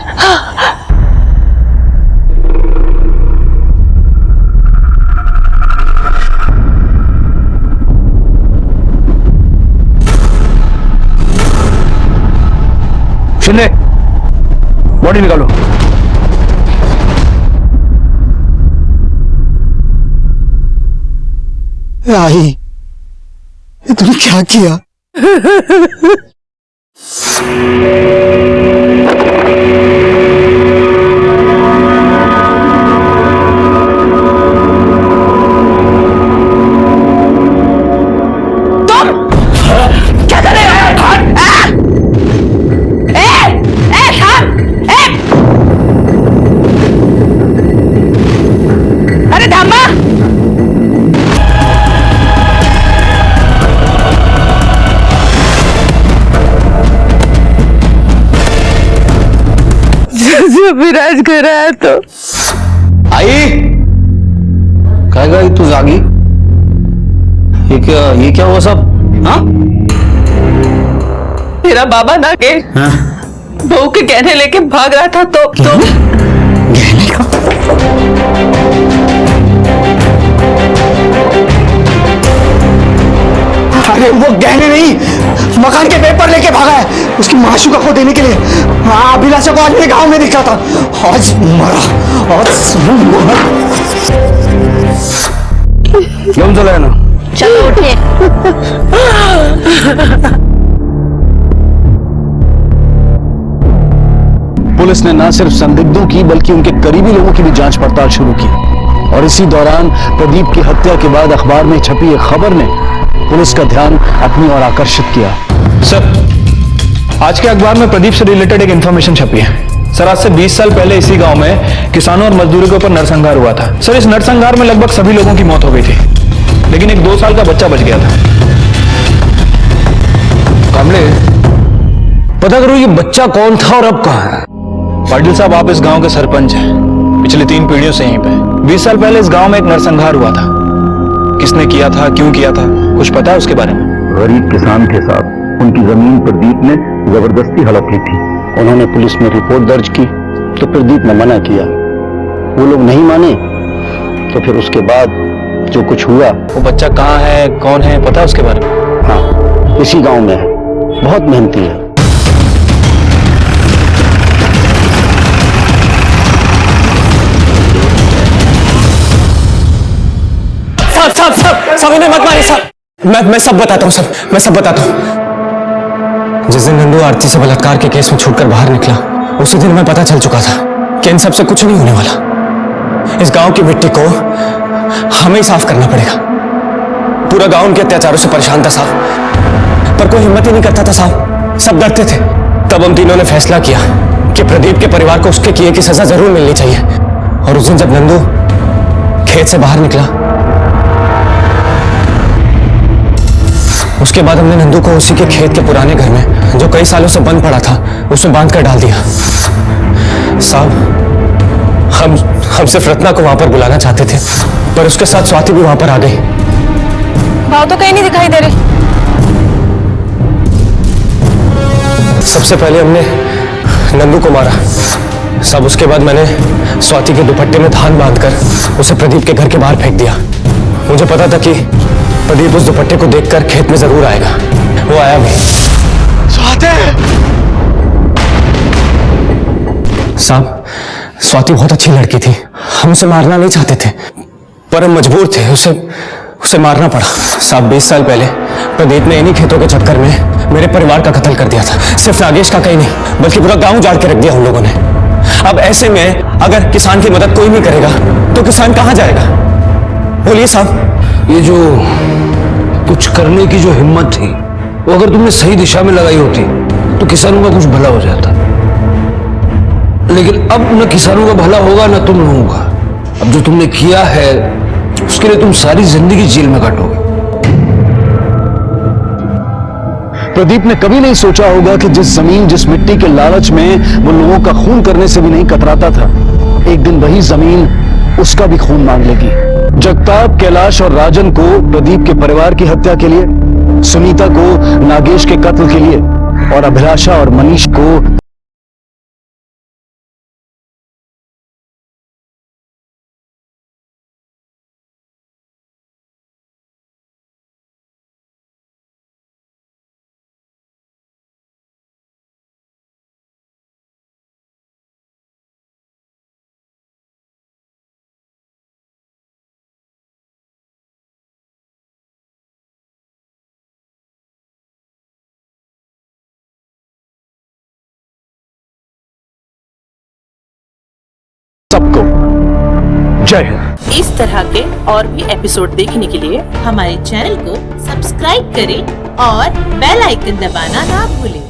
शिंदे बॉडी निकालो। आई ये तूने क्या किया? विराज कर रहा है तो आई क्या गई तू जागी? ये क्या हुआ सब? हाँ मेरा बाबा नागेश बहू के गहने लेके भाग रहा था तो गहने का? अरे वो गहने नहीं, मकान के पेपर लेके भागा है उसकी माशूका को देने के लिए। हाँ अभिलाषा को आज मेरे गांव में दिखा था। आज मरा, आज मरा। क्यों चला है ना? चलो उठिए। पुलिस ने न सिर्फ संदिग्धों की बल्कि उनके करीबी लोगों की भी जांच पड़ताल शुरू की, और इसी दौरान प्रदीप की हत्या के बाद अखबार में छपी एक खबर ने पुलिस का ध्यान अपनी ओर आकर्षित किया। सर आज के अखबार में प्रदीप से रिलेटेड एक इंफॉर्मेशन छपी है। सर आज से 20 साल पहले इसी गांव में किसानों और मजदूरों के ऊपर नरसंहार हुआ था। सर इस नरसंहार में लगभग सभी लोगों की मौत हो गई थी, लेकिन एक 2 साल का बच्चा बच गया था। कमले, पता करो ये बच्चा कौन था और अब कहाँ है। पाटिल साहब, आप इस गांव के सरपंच हैं, पिछले 3 पीढ़ियों से यहीं पे। 20 साल पहले इस गांव में एक नरसंहार हुआ था। किसने किया था, क्यों किया था, कुछ पता है उसके बारे में? गरीब किसान के साथ उनकी जमीन प्रदीप ने जबरदस्ती हड़प ली थी। उन्होंने पुलिस में रिपोर्ट दर्ज की तो प्रदीप ने मना किया। वो लोग नहीं माने तो फिर उसके बाद जो कुछ हुआ। वो बच्चा कहाँ है, कौन है, पता है उसके बारे में? हाँ, इसी गांव में है, बहुत मेहनती है। सब इन्हें मत मारिए साहब। मैं सब बताता हूँ सर, मैं सब बताता हूँ। जिस दिन नंदू आरती से बलात्कार के केस में छूटकर बाहर निकला, उसी दिन हमें पता चल चुका था कि इन सब से कुछ नहीं होने वाला। इस गांव की मिट्टी को हमें ही साफ करना पड़ेगा। पूरा गांव उनके अत्याचारों से परेशान था साहब, पर कोई हिम्मत ही नहीं करता था साहब, सब डरते थे। तब हम तीनों ने फैसला किया कि प्रदीप के परिवार को उसके किए की सजा जरूर मिलनी चाहिए। और उस दिन जब नंदू खेत से बाहर निकला, उसके बाद हमने नंदू को उसी के खेत के पुराने घर में, जो कई सालों से बंद पड़ा था, उसमें बांध कर डाल दिया। साहब, हम सिर्फ रत्ना को वहां पर बुलाना चाहते थे, पर उसके साथ स्वाति भी वहां पर आ गई। भाव तो कहीं नहीं दिखाई दे रहे। सबसे पहले हमने नंदू को मारा साहब, उसके बाद मैंने स्वाति के दुपट्टे में धान बांधकर उसे प्रदीप के घर के बाहर फेंक दिया। मुझे पता था कि प्रदीप उस दुपट्टे को देखकर खेत में जरूर आएगा। वो आया भी। साहब, स्वाति बहुत अच्छी लड़की थी, हम उसे मारना नहीं चाहते थे, पर हम मजबूर थे, उसे मारना पड़ा। साहब, 20 साल पहले प्रदीप ने इन्हीं खेतों के चक्कर में मेरे परिवार का कत्ल कर दिया था। सिर्फ नागेश का कहीं नहीं, बल्कि पूरा गांव उजाड़ के रख दिया हम लोगों ने। अब ऐसे में अगर किसान की मदद कोई नहीं करेगा तो किसान कहां जाएगा? बोलिए साहब। ये जो कुछ करने की जो हिम्मत थी, वो अगर तुमने सही दिशा में लगाई होती तो किसानों का कुछ भला हो जाता। लेकिन अब न किसानों का भला होगा न तुम लोगों का। अब जो तुमने किया है उसके लिए तुम सारी जिंदगी जेल में काटोगे। प्रदीप ने कभी नहीं सोचा होगा कि जिस जमीन, जिस मिट्टी के लालच में वो लोगों का खून करने से भी नहीं कतराता था, एक दिन वही जमीन उसका भी खून मांग लेगी। जगताप, कैलाश और राजन को प्रदीप के परिवार की हत्या के लिए, सुनीता को नागेश के कत्ल के लिए और अभिलाषा और मनीष को सबको जय हिंद। इस तरह के और भी एपिसोड देखने के लिए हमारे चैनल को सब्सक्राइब करें और बेल आइकन दबाना ना भूलें।